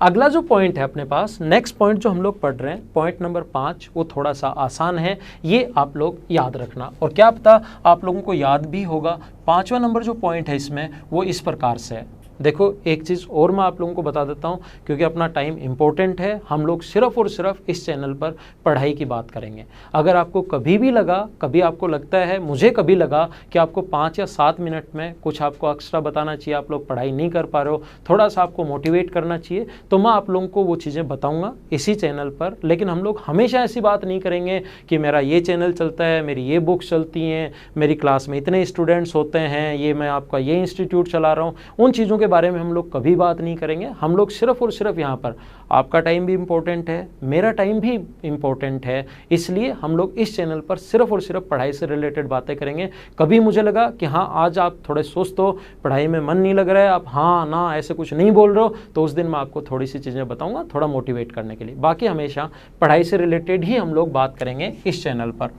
अगला जो पॉइंट है अपने पास, नेक्स्ट पॉइंट जो हम लोग पढ़ रहे हैं, पॉइंट नंबर 5, वो थोड़ा सा आसान है, ये आप लोग याद रखना और क्या पता आप लोगों को याद भी होगा। 5वां नंबर जो पॉइंट है इसमें वो इस प्रकार से है। देखो एक चीज़ और मैं आप लोगों को बता देता हूँ, क्योंकि अपना टाइम इम्पोर्टेंट है, हम लोग सिर्फ और सिर्फ इस चैनल पर पढ़ाई की बात करेंगे। अगर आपको कभी भी लगा, कभी आपको लगता है, मुझे कभी लगा कि आपको 5 या 7 मिनट में कुछ आपको एक्स्ट्रा बताना चाहिए, आप लोग पढ़ाई नहीं कर पा रहे हो, थोड़ा सा आपको मोटिवेट करना चाहिए, तो मैं आप लोगों को वो चीज़ें बताऊँगा इसी चैनल पर। लेकिन हम लोग हमेशा ऐसी बात नहीं करेंगे कि मेरा ये चैनल चलता है, मेरी ये बुक्स चलती हैं, मेरी क्लास में इतने स्टूडेंट्स होते हैं, ये मैं आपका ये इंस्टीट्यूट चला रहा हूँ, उन चीज़ों के बारे में हम लोग कभी बात नहीं करेंगे। हम लोग सिर्फ और सिर्फ यहाँ पर, आपका टाइम भी इम्पोर्टेंट है, मेरा टाइम भी इम्पोर्टेंट है, इसलिए हम लोग इस चैनल पर सिर्फ और सिर्फ पढ़ाई से रिलेटेड बातें करेंगे। कभी मुझे लगा कि हाँ आज आप थोड़े सुस्त हो, पढ़ाई में मन नहीं लग रहा है, आप हाँ ना ऐसे कुछ नहीं बोल रहे हो, तो उस दिन मैं आपको थोड़ी सी चीज़ें बताऊँगा थोड़ा मोटिवेट करने के लिए। बाकी हमेशा पढ़ाई से रिलेटेड ही हम लोग बात करेंगे इस चैनल पर।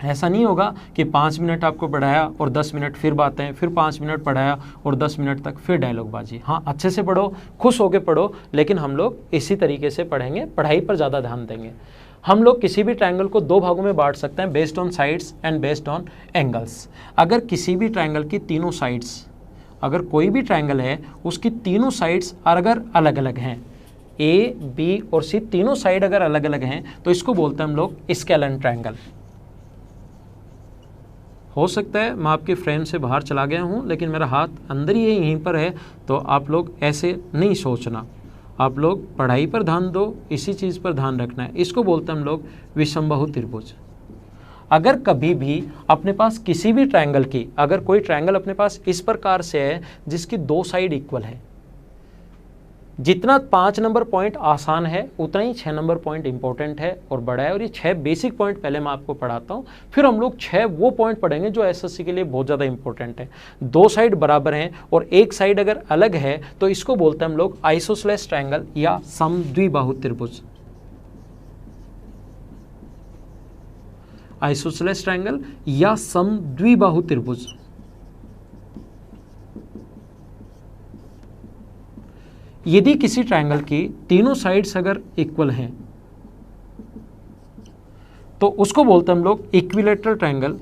ऐसा नहीं होगा कि 5 मिनट आपको पढ़ाया और 10 मिनट फिर बातें, फिर 5 मिनट पढ़ाया और 10 मिनट तक फिर डायलॉग बाजी। हाँ अच्छे से पढ़ो, खुश होके पढ़ो, लेकिन हम लोग इसी तरीके से पढ़ेंगे, पढ़ाई पर ज़्यादा ध्यान देंगे। हम लोग किसी भी ट्रायंगल को 2 भागों में बांट सकते हैं, based on sides and based on angles. अगर किसी भी ट्रायंगल की तीनों साइड्स, अगर कोई भी ट्रायंगल है उसकी तीनों साइड्स अगर अलग अलग हैं, ए, बी और सी तीनों साइड अगर अलग अलग हैं तो इसको बोलते हैं हम लोग स्केलन ट्रायंगल। हो सकता है मैं आपके फ्रेम से बाहर चला गया हूँ, लेकिन मेरा हाथ अंदर ही यहीं पर है, तो आप लोग ऐसे नहीं सोचना, आप लोग पढ़ाई पर ध्यान दो, इसी चीज़ पर ध्यान रखना है। इसको बोलते हैं हम लोग विषमबाहु त्रिभुज। अगर कभी भी अपने पास किसी भी ट्रायंगल की, अगर कोई ट्रायंगल अपने पास इस प्रकार से है जिसकी दो साइड इक्वल है, जितना 5 नंबर पॉइंट आसान है उतना ही 6 नंबर पॉइंट इंपॉर्टेंट है और बड़ा है। और ये 6 बेसिक पॉइंट पहले मैं आपको पढ़ाता हूँ, फिर हम लोग 6 वो पॉइंट पढ़ेंगे जो एसएससी के लिए बहुत ज़्यादा इंपॉर्टेंट है। दो साइड बराबर हैं और एक साइड अगर अलग है तो इसको बोलते हैं हम लोग आइसोसेलेस ट्रायंगल या समद्विबाहु त्रिभुज। आइसोसेलेस ट्रायंगल या समद्विबाहु त्रिभुज। यदि किसी ट्रायंगल की तीनों साइड्स अगर इक्वल हैं तो उसको बोलते हैं हम लोग इक्विलैटरल ट्रायंगल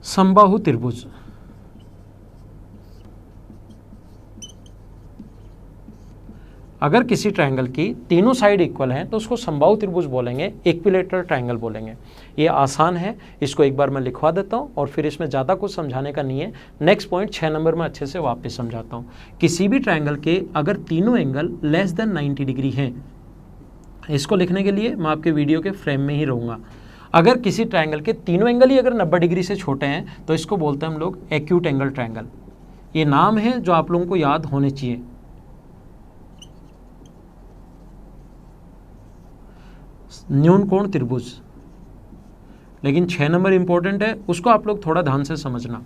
समबाहु त्रिभुज। अगर किसी ट्रायंगल की तीनों साइड इक्वल हैं तो उसको समबाहु त्रिभुज बोलेंगे, इक्विलैटरल ट्रायंगल बोलेंगे। ये आसान है, इसको एक बार मैं लिखवा देता हूँ और फिर इसमें ज़्यादा कुछ समझाने का नहीं है। नेक्स्ट पॉइंट 6 नंबर में अच्छे से वापस समझाता हूँ। किसी भी ट्रायंगल के अगर तीनों एंगल लेस देन 90 डिग्री हैं, इसको लिखने के लिए मैं आपके वीडियो के फ्रेम में ही रहूँगा। अगर किसी ट्रायंगल के तीनों एंगल ही अगर 90 डिग्री से छोटे हैं तो इसको बोलते हैं हम लोग एक्यूट एंगल ट्रायंगल। ये नाम है जो आप लोगों को याद होने चाहिए। न्यून कोण त्रिभुज, लेकिन 6 नंबर इंपॉर्टेंट है, उसको आप लोग थोड़ा ध्यान से समझना।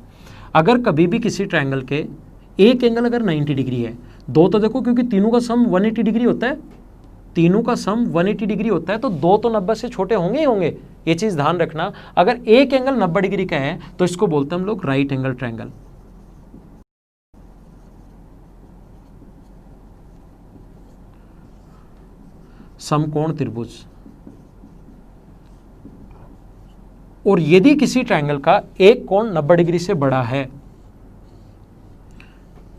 अगर कभी भी किसी ट्रायंगल के एक एंगल अगर 90 डिग्री है, दो तो देखो क्योंकि तीनों का सम 180 डिग्री होता है, तीनों का सम 180 डिग्री होता है, तो दो तो 90 से छोटे होंगे ही होंगे, ये चीज ध्यान रखना। अगर एक एंगल 90 डिग्री का है तो इसको बोलते हैं हम लोग राइट एंगल ट्रायंगल। समकोण त्रिभुज। और यदि किसी ट्रायंगल का एक कोण 90 डिग्री से बड़ा है,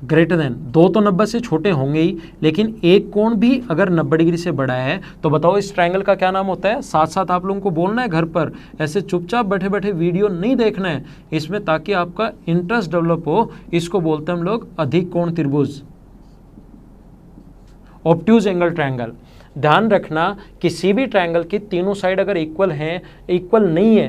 ग्रेटर देन, दो तो 90 से छोटे होंगे ही, लेकिन एक कोण भी अगर 90 डिग्री से बड़ा है तो बताओ इस ट्रायंगल का क्या नाम होता है। साथ साथ आप लोगों को बोलना है घर पर, ऐसे चुपचाप बैठे बैठे वीडियो नहीं देखना है इसमें, ताकि आपका इंटरेस्ट डेवलप हो। इसको बोलते हैं हम लोग अधिक कोण त्रिभुज, ऑब्ट्यूज एंगल ट्रायंगल। ध्यान रखना किसी भी ट्रायंगल की तीनों साइड अगर इक्वल हैं, इक्वल नहीं है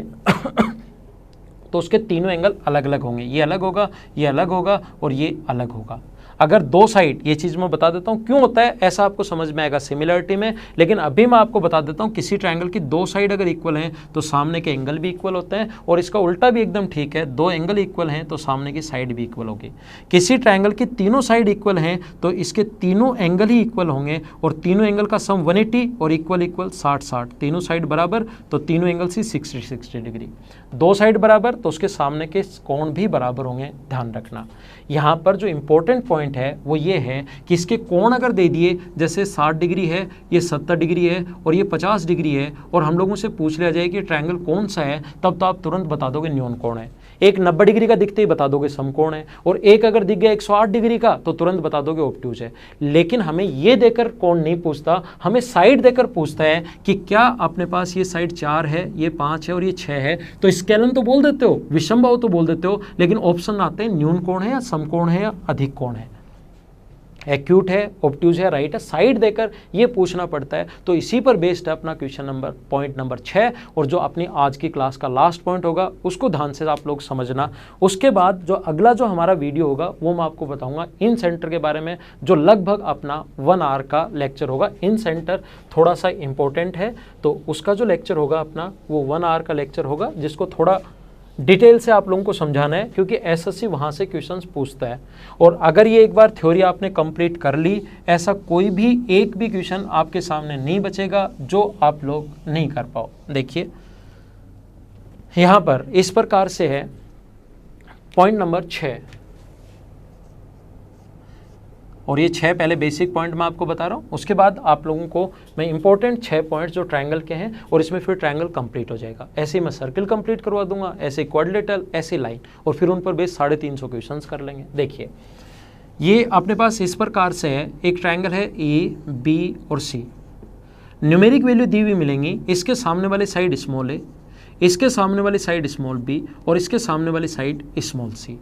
तो उसके तीनों एंगल अलग अलग होंगे। ये अलग होगा, ये अलग होगा और ये अलग होगा। अगर दो साइड, ये चीज़ मैं बता देता हूँ क्यों होता है, ऐसा आपको समझ में आएगा सिमिलरिटी में, लेकिन अभी मैं आपको बता देता हूँ किसी ट्रायंगल की दो साइड अगर इक्वल हैं तो सामने के एंगल भी इक्वल होते हैं, और इसका उल्टा भी एकदम ठीक है, दो एंगल इक्वल हैं तो सामने की साइड भी इक्वल होगी। किसी ट्रायंगल की तीनों साइड इक्वल हैं तो इसके तीनों एंगल ही इक्वल होंगे, और तीनों एंगल का सम 180 और इक्वल 60-60, तीनों साइड बराबर तो तीनों एंगल से 60 डिग्री। दो साइड बराबर तो उसके सामने के कोण भी बराबर होंगे। ध्यान रखना यहाँ पर जो इंपॉर्टेंट पॉइंट है वो ये है कि इसके कोण अगर दे दिए, जैसे 60 डिग्री है, ये 70 डिग्री है और ये 50 डिग्री है, और हम लोगों से पूछ लिया जाए कि ट्रायंगल कौन सा है, तब तो आप तुरंत बता दोगे न्यून कोण है। एक 90 डिग्री का दिखते ही बता दोगे समकोण है, और एक अगर दिख गया 108 डिग्री का तो तुरंत बता दोगे ऑब्ट्यूज है। लेकिन हमें ये देकर कोण नहीं पूछता, हमें साइड देकर पूछता है कि क्या अपने पास ये साइड 4 है, ये 5 है और ये 6 है, तो स्केलन तो बोल देते हो, विषमबाहु तो बोल देते हो, लेकिन ऑप्शन आते हैं न्यून कोण है या समकोण है या अधिक कोण है, एक्यूट है, ऑब्ट्यूज है, राइट है, साइड देकर ये पूछना पड़ता है। तो इसी पर बेस्ड है अपना क्वेश्चन नंबर पॉइंट नंबर 6, और जो अपनी आज की क्लास का लास्ट पॉइंट होगा उसको ध्यान से आप लोग समझना। उसके बाद जो अगला जो हमारा वीडियो होगा वो मैं आपको बताऊंगा इन सेंटर के बारे में, जो लगभग अपना 1 आवर का लेक्चर होगा। इन सेंटर थोड़ा सा इंपॉर्टेंट है, तो उसका जो लेक्चर होगा अपना वो 1 आवर का लेक्चर होगा, जिसको थोड़ा डिटेल से आप लोगों को समझाना है, क्योंकि एसएससी वहाँ से क्वेश्चंस पूछता है। और अगर ये एक बार थ्योरी आपने कंप्लीट कर ली, ऐसा कोई भी एक भी क्वेश्चन आपके सामने नहीं बचेगा जो आप लोग नहीं कर पाओ। देखिए यहाँ पर इस प्रकार से है, पॉइंट नंबर 6, और ये 6 पहले बेसिक पॉइंट मैं आपको बता रहा हूँ, उसके बाद आप लोगों को मैं इंपॉर्टेंट 6 पॉइंट्स जो ट्रायंगल के हैं और इसमें फिर ट्रायंगल कंप्लीट हो जाएगा। ऐसे ही मैं सर्किल कंप्लीट करवा दूंगा, ऐसे क्वाड्रिलेटरल, ऐसे लाइन, और फिर उन पर बेस 350 क्वेश्चंस कर लेंगे। देखिए ये अपने पास इस प्रकार से है, एक ट्रायंगल है ए, बी और सी, न्यूमेरिक वैल्यू दी हुई मिलेंगी, इसके सामने वाली साइड स्मॉल ए, इसके सामने वाली साइड स्मॉल बी और इसके सामने वाली side small C.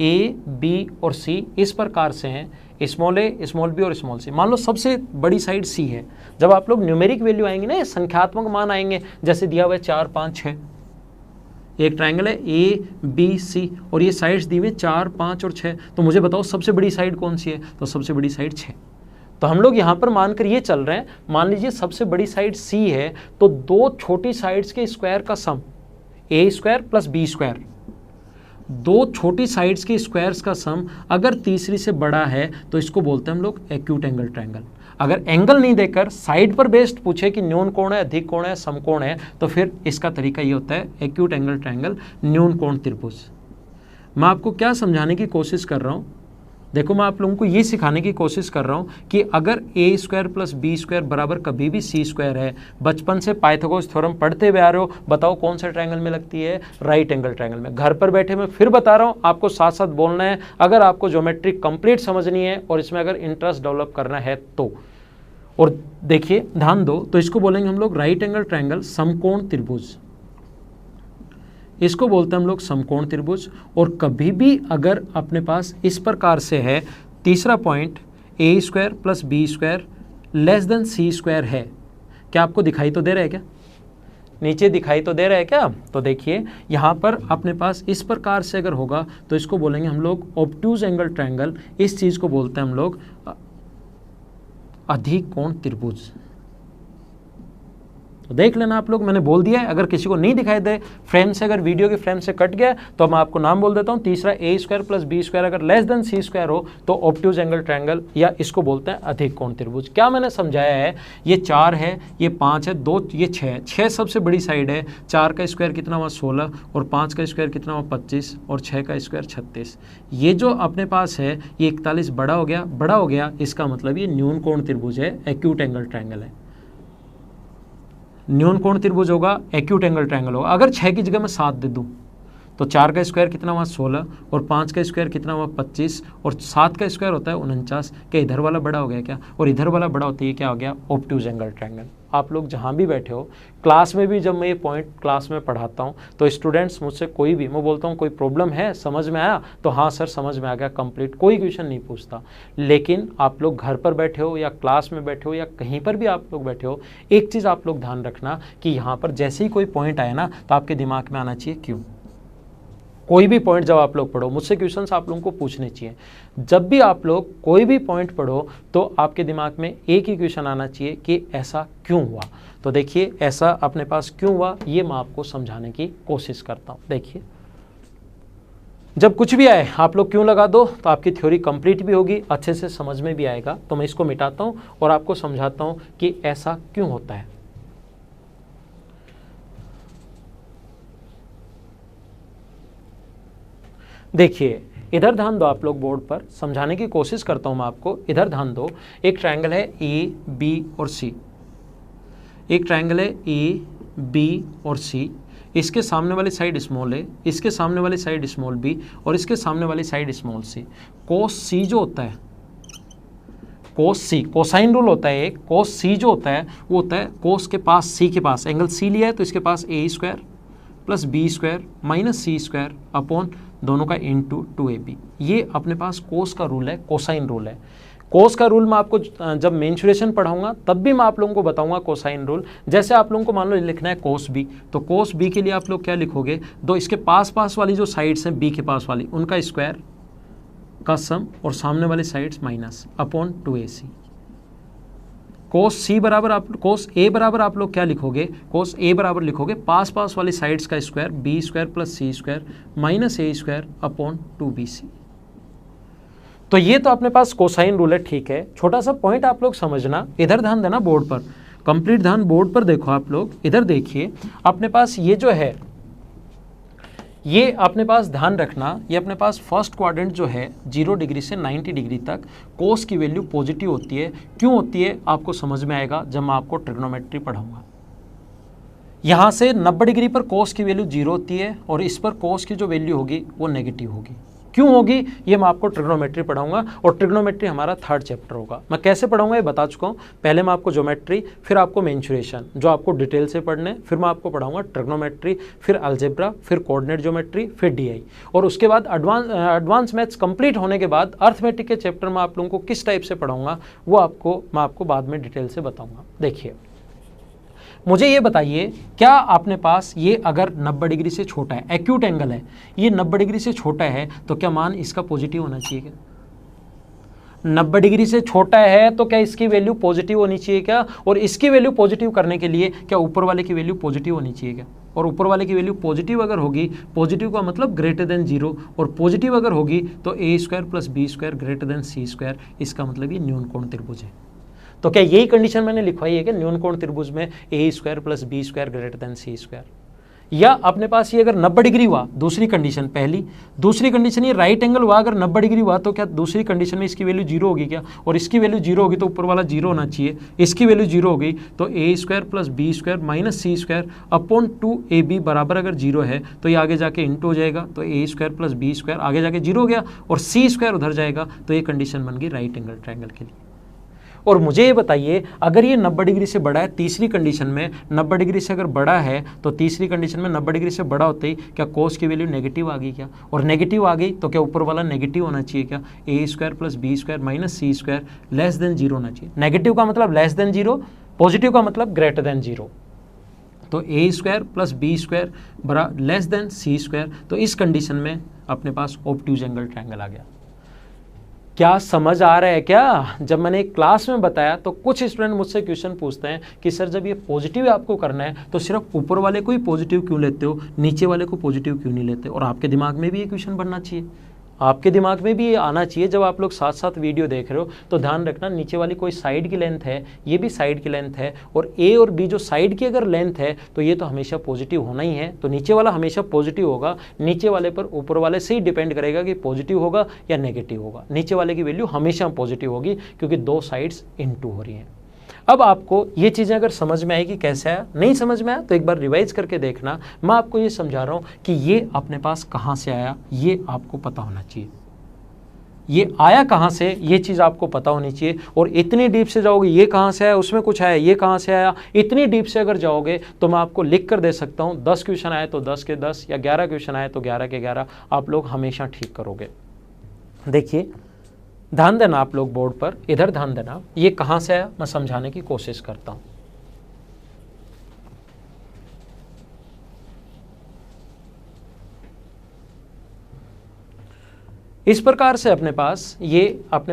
A, B और सी इस प्रकार से हैं, स्मॉल ए, स्मॉल बी और स्मॉल सी। मान लो सबसे बड़ी साइड सी है, जब आप लोग न्यूमेरिक वैल्यू आएंगे ना, संख्यात्मक मान आएंगे, जैसे दिया हुआ है 4, 5, 6, एक ट्रायंगल है ए, बी, सी और ये साइड्स दी हुई 4, 5 और 6, तो मुझे बताओ सबसे बड़ी साइड कौन सी है? तो सबसे बड़ी साइड 6। तो हम लोग यहाँ पर मानकर ये चल रहे हैं, मान लीजिए सबसे बड़ी साइड सी है, तो दो छोटी साइड्स के स्क्वायर का सम ए स्क्वायर प्लस बी स्क्वायर, दो छोटी साइड्स के स्क्वायर्स का सम अगर तीसरी से बड़ा है तो इसको बोलते हैं हम लोग एक्यूट एंगल ट्रायंगल। अगर एंगल नहीं देकर साइड पर बेस्ड पूछे कि न्यून कोण है, अधिक कोण है, समकोण है, तो फिर इसका तरीका ये होता है एक्यूट एंगल ट्रायंगल, न्यून कोण त्रिभुज। मैं आपको क्या समझाने की कोशिश कर रहा हूँ? देखो मैं आप लोगों को ये सिखाने की कोशिश कर रहा हूँ कि अगर ए स्क्वायर प्लस बी स्क्वायर बराबर कभी भी सी स्क्वायर है, बचपन से पाइथागोरस थ्योरम पढ़ते हुए आ रहे हो, बताओ कौन सा ट्रायंगल में लगती है? राइट एंगल ट्रायंगल में। घर पर बैठे मैं फिर बता रहा हूँ, आपको साथ साथ बोलना है अगर आपको ज्योमेट्री कंप्लीट समझनी है और इसमें अगर इंटरेस्ट डेवलप करना है तो। और देखिए ध्यान दो, तो इसको बोलेंगे हम लोग राइट एंगल ट्रायंगल समकोण त्रिभुज, इसको बोलते हैं हम लोग समकोण त्रिभुज। और कभी भी अगर अपने पास इस प्रकार से है, तीसरा point a square plus B square less than c square है, क्या आपको दिखाई तो दे रहा है? क्या नीचे दिखाई तो दे रहा है क्या? तो देखिए यहाँ पर अपने पास इस प्रकार से अगर होगा तो इसको बोलेंगे हम लोग ऑब्ट्यूज एंगल ट्रायंगल, इस चीज़ को बोलते हैं हम लोग अधिक कोण त्रिभुज। तो देख लेना आप लोग, मैंने बोल दिया है, अगर किसी को नहीं दिखाई दे फ्रेम से, अगर वीडियो के फ्रेम से कट गया तो मैं आपको नाम बोल देता हूँ। तीसरा ए स्क्वायर प्लस बी स्क्वायर अगर लेस देन सी स्क्वायर हो तो ऑब्ट्यूज एंगल ट्रायंगल, या इसको बोलते हैं अधिक कोण त्रिभुज। क्या मैंने समझाया है? ये 4 है, ये 5 है, 2 ये 6 है। 6 सबसे बड़ी साइड है, 4 का स्क्वायर कितना हुआ 16 और 5 का स्क्वायर कितना हुआ 25 और 6 का स्क्वायर 36। ये जो अपने पास है ये 41 बड़ा हो गया, इसका मतलब ये न्यून कोण त्रिभुज है, एक्यूट एंगल ट्रायंगल है। न्यून कोण त्रिभुज होगा, एक्यूट एंगल ट्रायंगल होगा। अगर 6 की जगह मैं 7 दे दूं तो 4 का स्क्वायर कितना हुआ 16 और 5 का स्क्वायर कितना हुआ 25 और 7 का स्क्वायर होता है 49। क्या इधर वाला बड़ा हो गया क्या? और इधर वाला बड़ा होता है, क्या हो गया? Obtuse angle triangle. आप लोग जहाँ भी बैठे हो, क्लास में भी जब मैं ये पॉइंट क्लास में पढ़ाता हूँ तो स्टूडेंट्स मुझसे कोई भी, मैं बोलता हूँ कोई प्रॉब्लम है, समझ में आया? तो हाँ सर समझ में आ गया, कंप्लीट, कोई क्वेश्चन नहीं पूछता। लेकिन आप लोग घर पर बैठे हो या क्लास में बैठे हो या कहीं पर भी आप लोग बैठे हो, एक चीज़ आप लोग ध्यान रखना कि यहाँ पर जैसे ही कोई पॉइंट आए ना तो आपके दिमाग में आना चाहिए क्यों। कोई भी पॉइंट जब आप लोग पढ़ो, मुझसे क्वेश्चंस आप लोगों को पूछने चाहिए। जब भी आप लोग कोई भी पॉइंट पढ़ो तो आपके दिमाग में एक ही क्वेश्चन आना चाहिए कि ऐसा क्यों हुआ। तो देखिए ऐसा अपने पास क्यों हुआ ये मैं आपको समझाने की कोशिश करता हूँ। देखिए जब कुछ भी आए आप लोग क्यों लगा दो तो आपकी थ्योरी कंप्लीट भी होगी, अच्छे से समझ में भी आएगा। तो मैं इसको मिटाता हूँ और आपको समझाता हूँ कि ऐसा क्यों होता है। देखिए इधर ध्यान दो, आप लोग बोर्ड पर समझाने की कोशिश करता हूं मैं आपको, इधर ध्यान दो। एक ट्रायंगल है ए, बी और सी, एक ट्रायंगल है ए, बी और सी, इसके सामने वाली साइड स्मॉल है, इसके सामने वाली साइड स्मॉल बी और इसके सामने वाली साइड स्मॉल सी। कोस सी जो होता है, कोस सी, कोसाइन रूल होता है एक, कोस सी जो होता है वो होता है कोस के पास, सी के पास एंगल सी लिया है तो इसके पास A square plus B square minus C square upon दोनों का इंटू 2ab। ये अपने पास कोस का रूल है, कोसाइन रूल है। कोस का रूल मैं आपको जब मेंसुरेशन पढ़ाऊंगा तब भी मैं आप लोगों को बताऊंगा कोसाइन रूल। जैसे आप लोगों को मान लो लिखना है कोस बी, तो कोस बी के लिए आप लोग क्या लिखोगे? दो इसके पास पास वाली जो साइड्स हैं बी के पास वाली, उनका स्क्वायर का सम और सामने वाली साइड्स माइनस अपॉन 2ac। कोस सी बराबर आप, कोस ए बराबर आप लोग क्या लिखोगे? कोस ए बराबर लिखोगे पास पास वाली साइड्स का स्क्वायर बी स्क्वायर प्लस सी स्क्वायर माइनस ए स्क्वायर अपॉन 2bc। तो ये तो अपने पास कोसाइन रूल है, ठीक है। छोटा सा पॉइंट आप लोग समझना, इधर ध्यान देना बोर्ड पर, कंप्लीट ध्यान बोर्ड पर देखो आप लोग। इधर देखिए अपने पास ये जो है ये अपने पास ध्यान रखना, ये अपने पास फर्स्ट क्वाड्रेंट जो है 0 डिग्री से 90 डिग्री तक कोस की वैल्यू पॉजिटिव होती है। क्यों होती है आपको समझ में आएगा जब मैं आपको ट्रिग्नोमेट्री पढ़ाऊंगा। यहाँ से 90 डिग्री पर कोस की वैल्यू 0 होती है और इस पर कोस की जो वैल्यू होगी वो नेगेटिव होगी। क्यों होगी ये मैं आपको ट्रिग्नोमेट्री पढ़ाऊंगा और ट्रिग्नोमेट्री हमारा 3rd चैप्टर होगा। मैं कैसे पढ़ाऊंगा ये बता चुका हूँ। पहले मैं आपको ज्योमेट्री, फिर आपको मेंसुरेशन जो आपको डिटेल से पढ़ने, फिर मैं आपको पढ़ाऊंगा ट्रिग्नोमेट्री, फिर अलजेब्रा, फिर कोऑर्डिनेट ज्योमेट्री, फिर डीआई, और उसके बाद एडवांस मैथ्स कंप्लीट होने के बाद अर्थमेटिक के चैप्टर में आप लोगों को किस टाइप से पढ़ाऊंगा वो मैं आपको बाद में डिटेल से बताऊँगा। देखिए मुझे ये बताइए, क्या आपने पास ये अगर 90 डिग्री से छोटा है, एक्यूट एंगल है, ये 90 डिग्री से छोटा है तो क्या मान इसका पॉजिटिव होना चाहिए क्या? 90 डिग्री से छोटा है तो क्या इसकी वैल्यू पॉजिटिव होनी चाहिए क्या? और इसकी वैल्यू पॉजिटिव करने के लिए क्या ऊपर वाले की वैल्यू पॉजिटिव होनी चाहिए क्या? और ऊपर वाले की वैल्यू पॉजिटिव अगर होगी, पॉजिटिव का मतलब ग्रेटर देन 0, और पॉजिटिव अगर होगी तो a² + b² greater than c², इसका मतलब ये न्यून कोण त्रिभुज है। तो क्या यही कंडीशन मैंने लिखवाई है कि न्यून कोण त्रिभुज में a² + b² greater than c²? या अपने पास ये अगर 90 डिग्री हुआ, दूसरी कंडीशन, पहली, दूसरी कंडीशन ये राइट एंगल हुआ, अगर 90 डिग्री हुआ तो क्या दूसरी कंडीशन में इसकी वैल्यू 0 होगी क्या? और इसकी वैल्यू 0 होगी तो ऊपर वाला 0 होना चाहिए। इसकी वैल्यू 0 होगी तो a² + b² - c² upon 2ab बराबर अगर 0 है तो ये आगे जाके इंटू हो जाएगा, तो a² + b² आगे जाके 0 हो गया और c² उधर जाएगा, तो ये कंडीशन बन गई राइट एंगल ट्रायंगल के लिए। और मुझे ये बताइए, अगर ये 90 डिग्री से बड़ा है, तीसरी कंडीशन में 90 डिग्री से अगर बड़ा है तो तीसरी कंडीशन में 90 डिग्री से बड़ा होते ही क्या कोस की वैल्यू नेगेटिव आ गई क्या? और नेगेटिव आ गई तो क्या ऊपर वाला नेगेटिव होना चाहिए क्या? a² + b² - c² less than 0 होना चाहिए। नेगेटिव का मतलब लेस देन 0, पॉजिटिव का मतलब ग्रेटर देन 0। तो a² + b² less than c², तो इस कंडीशन में अपने पास ऑब्ट्यूज एंगल ट्रायंगल आ गया। क्या समझ आ रहा है क्या? जब मैंने क्लास में बताया तो कुछ स्टूडेंट मुझसे क्वेश्चन पूछते हैं कि सर जब ये पॉजिटिव आपको करना है तो सिर्फ ऊपर वाले को ही पॉजिटिव क्यों लेते हो, नीचे वाले को पॉजिटिव क्यों नहीं लेते? और आपके दिमाग में भी ये क्वेश्चन बनना चाहिए, आपके दिमाग में भी ये आना चाहिए। जब आप लोग साथ साथ वीडियो देख रहे हो तो ध्यान रखना, नीचे वाली कोई साइड की लेंथ है, ये भी साइड की लेंथ है, और ए और बी जो साइड की अगर लेंथ है तो ये तो हमेशा पॉजिटिव होना ही है। तो नीचे वाला हमेशा पॉजिटिव होगा, नीचे वाले पर ऊपर वाले से ही डिपेंड करेगा कि पॉजिटिव होगा या नेगेटिव होगा। नीचे वाले की वैल्यू हमेशा पॉजिटिव होगी क्योंकि दो साइड्स इनटू हो रही हैं। अब आपको ये चीज़ें अगर समझ में आएगी, कैसे आया, नहीं समझ में आया तो एक बार रिवाइज करके देखना। मैं आपको ये समझा रहा हूँ कि ये अपने पास कहाँ से आया, ये आपको पता होना चाहिए। ये आया कहाँ से, ये चीज़ आपको पता होनी चाहिए। और इतनी डीप से जाओगे, ये कहाँ से आया, उसमें कुछ आया, ये कहाँ से आया, इतनी डीप से अगर जाओगे तो मैं आपको लिख कर दे सकता हूँ 10 क्वेश्चन आए तो 10 के 10 या 11 क्वेश्चन आए तो 11 के 11 आप लोग हमेशा ठीक करोगे। देखिए ध्यान देना आप लोग बोर्ड पर, इधर ध्यान देना, ये कहाँ से आया मैं समझाने की कोशिश करता हूँ। इस प्रकार से अपने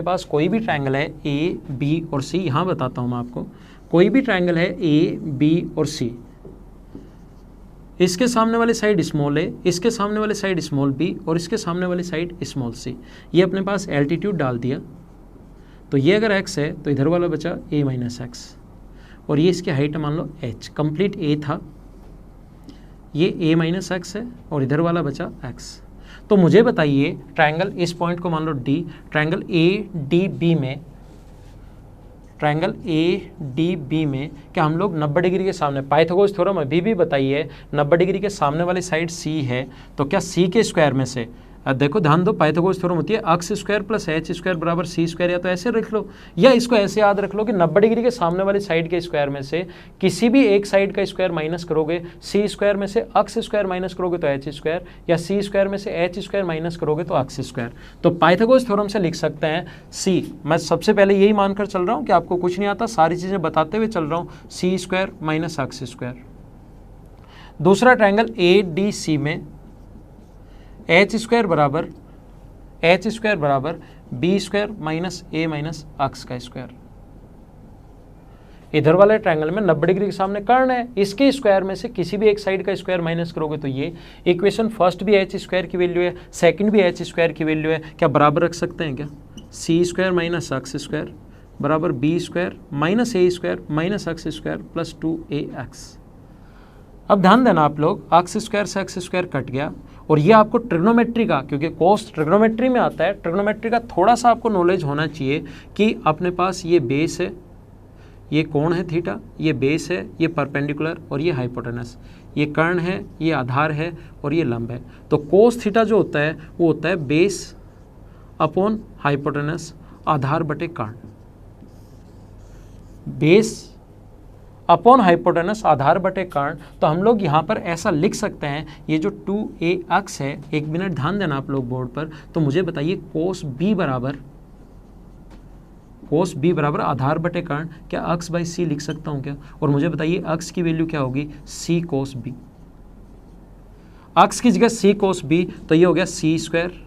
पास कोई भी ट्रायंगल है ए, बी और सी। यहाँ बताता हूँ मैं आपको, कोई भी ट्रायंगल है ए, बी और सी, इसके सामने वाली साइड स्मॉल ए, इसके सामने वाली साइड स्मॉल बी और इसके सामने वाली साइड स्मॉल सी। ये अपने पास एल्टीट्यूड डाल दिया, तो ये अगर x है तो इधर वाला बचा a - x, और ये इसकी हाइट मान लो h, कंप्लीट a था, ये a - x है और इधर वाला बचा x। तो मुझे बताइए ट्रायंगल, इस पॉइंट को मान लो D, ट्रायंगल ADB में क्या हम लोग 90 डिग्री के सामने, पाइथागोरस थ्योरम अभी भी बताइए, 90 डिग्री के सामने वाली साइड C है तो क्या C के स्क्वायर में से, देखो ध्यान दो, पाइथागोरस थ्योरम होती है x² + h² बराबर c², या तो ऐसे रख लो या इसको ऐसे याद रख लो कि 90 डिग्री के सामने वाली साइड के स्क्वायर में से किसी भी एक साइड का स्क्वायर माइनस करोगे, c² में से x² माइनस करोगे तो h², या c² में से h² माइनस करोगे तो x²। तो पाइथागोरस थ्योरम से लिख सकते हैं c, मैं सबसे पहले यही मानकर चल रहा हूँ कि आपको कुछ नहीं आता, सारी चीज़ें बताते हुए चल रहा हूँ, c² - x²। दूसरा ट्रायंगल ADC में h² बराबर b² - a - x का स्क्वायर। इधर वाले ट्रायंगल में 90 डिग्री के सामने कर्ण है, इसके स्क्वायर में से किसी भी एक साइड का स्क्वायर माइनस करोगे तो ये इक्वेशन फर्स्ट भी h² की वैल्यू है, सेकंड भी h² की वैल्यू है, क्या बराबर रख सकते हैं क्या? c² - x² बराबर b² - a² - x² + 2ax। अब ध्यान देना आप लोग, एक्स स्क्वायर से एक्स स्क्वायर कट गया, और ये आपको ट्रिग्नोमेट्री का, क्योंकि कोस ट्रिग्नोमेट्री में आता है, ट्रिग्नोमेट्री का थोड़ा सा आपको नॉलेज होना चाहिए कि अपने पास ये बेस है, ये कोण है थीटा, ये बेस है, ये परपेंडिकुलर और ये हाइपोटेनस, ये कर्ण है, ये आधार है और ये लंब है। तो कोस थीटा जो होता है वो होता है बेस अपॉन हाइपोटेनस आधार बटे कर्ण, बेस अपॉन हाइपोटेनस आधार बटे कर्ण। तो हम लोग यहाँ पर ऐसा लिख सकते हैं, ये जो 2ax है, एक मिनट ध्यान देना आप लोग बोर्ड पर, तो मुझे बताइए कोस बी बराबर आधार बटे कर्ण, क्या अक्स बाई सी लिख सकता हूँ क्या? और मुझे बताइए अक्स की वैल्यू क्या होगी, सी कोस बी, अक्स की जगह सी कोस बी, तो ये हो गया सी स्क्वायर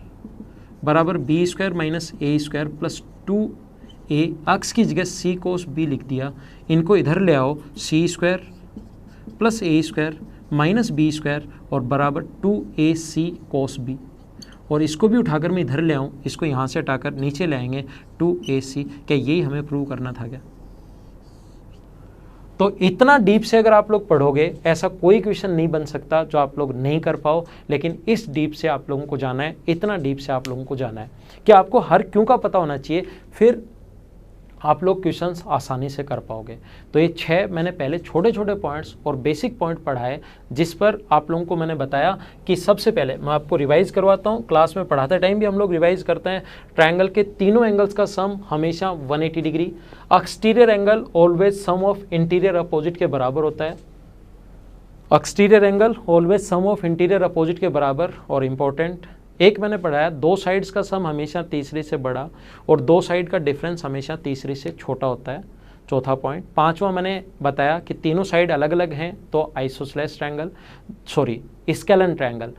बराबर बी स्क्वायर माइनस ए स्क्वायर प्लस 2a, अक्स की जगह सी कोस बी लिख दिया, इनको इधर ले आओ, सी स्क्वायर प्लस ए स्क्वायर माइनस बी स्क्वायर और बराबर 2ac कोस बी, और इसको भी उठाकर मैं इधर ले आऊँ, इसको यहाँ से हटाकर नीचे ले आएंगे 2ac। क्या यही हमें प्रूव करना था क्या? तो इतना डीप से अगर आप लोग पढ़ोगे, ऐसा कोई क्वेश्चन नहीं बन सकता जो आप लोग नहीं कर पाओ, लेकिन इस डीप से आप लोगों को जाना है, इतना डीप से आप लोगों को जाना है कि आपको हर क्यों का पता होना चाहिए, फिर आप लोग क्वेश्चंस आसानी से कर पाओगे। तो ये 6 मैंने पहले छोटे छोटे पॉइंट्स और बेसिक पॉइंट पढ़ाए, जिस पर आप लोगों को मैंने बताया कि सबसे पहले मैं आपको रिवाइज करवाता हूँ, क्लास में पढ़ाते टाइम भी हम लोग रिवाइज करते हैं। ट्रायंगल के तीनों एंगल्स का सम हमेशा 180 degree, exterior angle always sum of interior opposite के बराबर होता है, exterior angle always sum of interior opposite के बराबर। और इम्पोर्टेंट एक मैंने पढ़ाया, दो साइड्स का सम हमेशा तीसरे से बड़ा और दो साइड का डिफरेंस हमेशा तीसरे से छोटा होता है, चौथा पॉइंट। पांचवा मैंने बताया कि तीनों साइड अलग अलग हैं तो आइसोसेलेस ट्रायंगल, स्केलन ट्रायंगल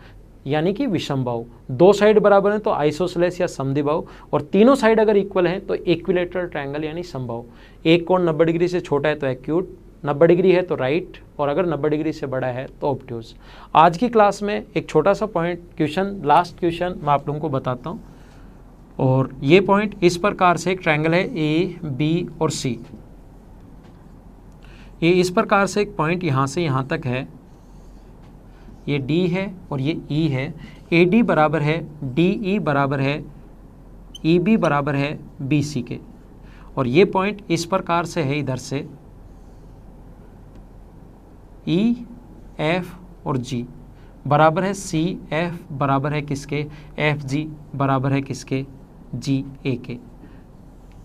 यानी कि विषमबाहु, दो साइड बराबर हैं तो आइसोसेलेस या समद्विबाहु, और तीनों साइड अगर इक्वल हैं तो इक्विलेटरल ट्रायंगल यानी समबाहु। एक कोण 90 डिग्री से छोटा है तो एक्यूट, 90 डिग्री है तो राइट, और अगर 90 डिग्री से बड़ा है तो ऑब्ट्यूज। आज की क्लास में एक छोटा सा पॉइंट क्वेश्चन, लास्ट क्वेश्चन मैं आप लोगों को बताता हूँ, और ये पॉइंट इस प्रकार से, एक ट्रायंगल है ए बी और सी, ये इस प्रकार से एक पॉइंट यहाँ से यहाँ तक है, ये डी है और ये ई है, ए डी बराबर है डी ई बराबर है ई बी बराबर है बी सी के, और ये पॉइंट इस प्रकार से है इधर से, ई एफ और जी बराबर है सी एफ बराबर है किसके, एफ जी बराबर है किसके, जी ए के,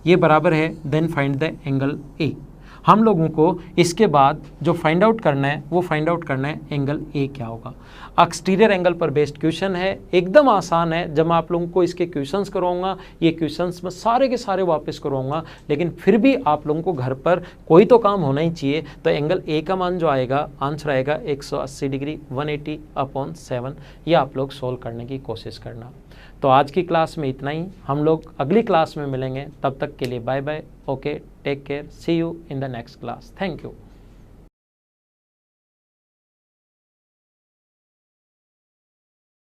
ये बराबर है, then find the angle A. हम लोगों को इसके बाद जो फाइंड आउट करना है वो फाइंड आउट करना है एंगल ए क्या होगा। एक्सटीरियर एंगल पर बेस्ड क्वेश्चन है, एकदम आसान है। जब मैं आप लोगों को इसके क्वेश्चंस करवाऊंगा, ये क्वेश्चंस मैं सारे के सारे वापस करवाऊंगा, लेकिन फिर भी आप लोगों को घर पर कोई तो काम होना ही चाहिए। तो एंगल ए का मान जो आएगा, आंसर आएगा 180 डिग्री, 180/7। ये आप लोग सोल्व करने की कोशिश करना। तो आज की क्लास में इतना ही, हम लोग अगली क्लास में मिलेंगे, तब तक के लिए bye bye, okay, take care, see you in the next class, thank you.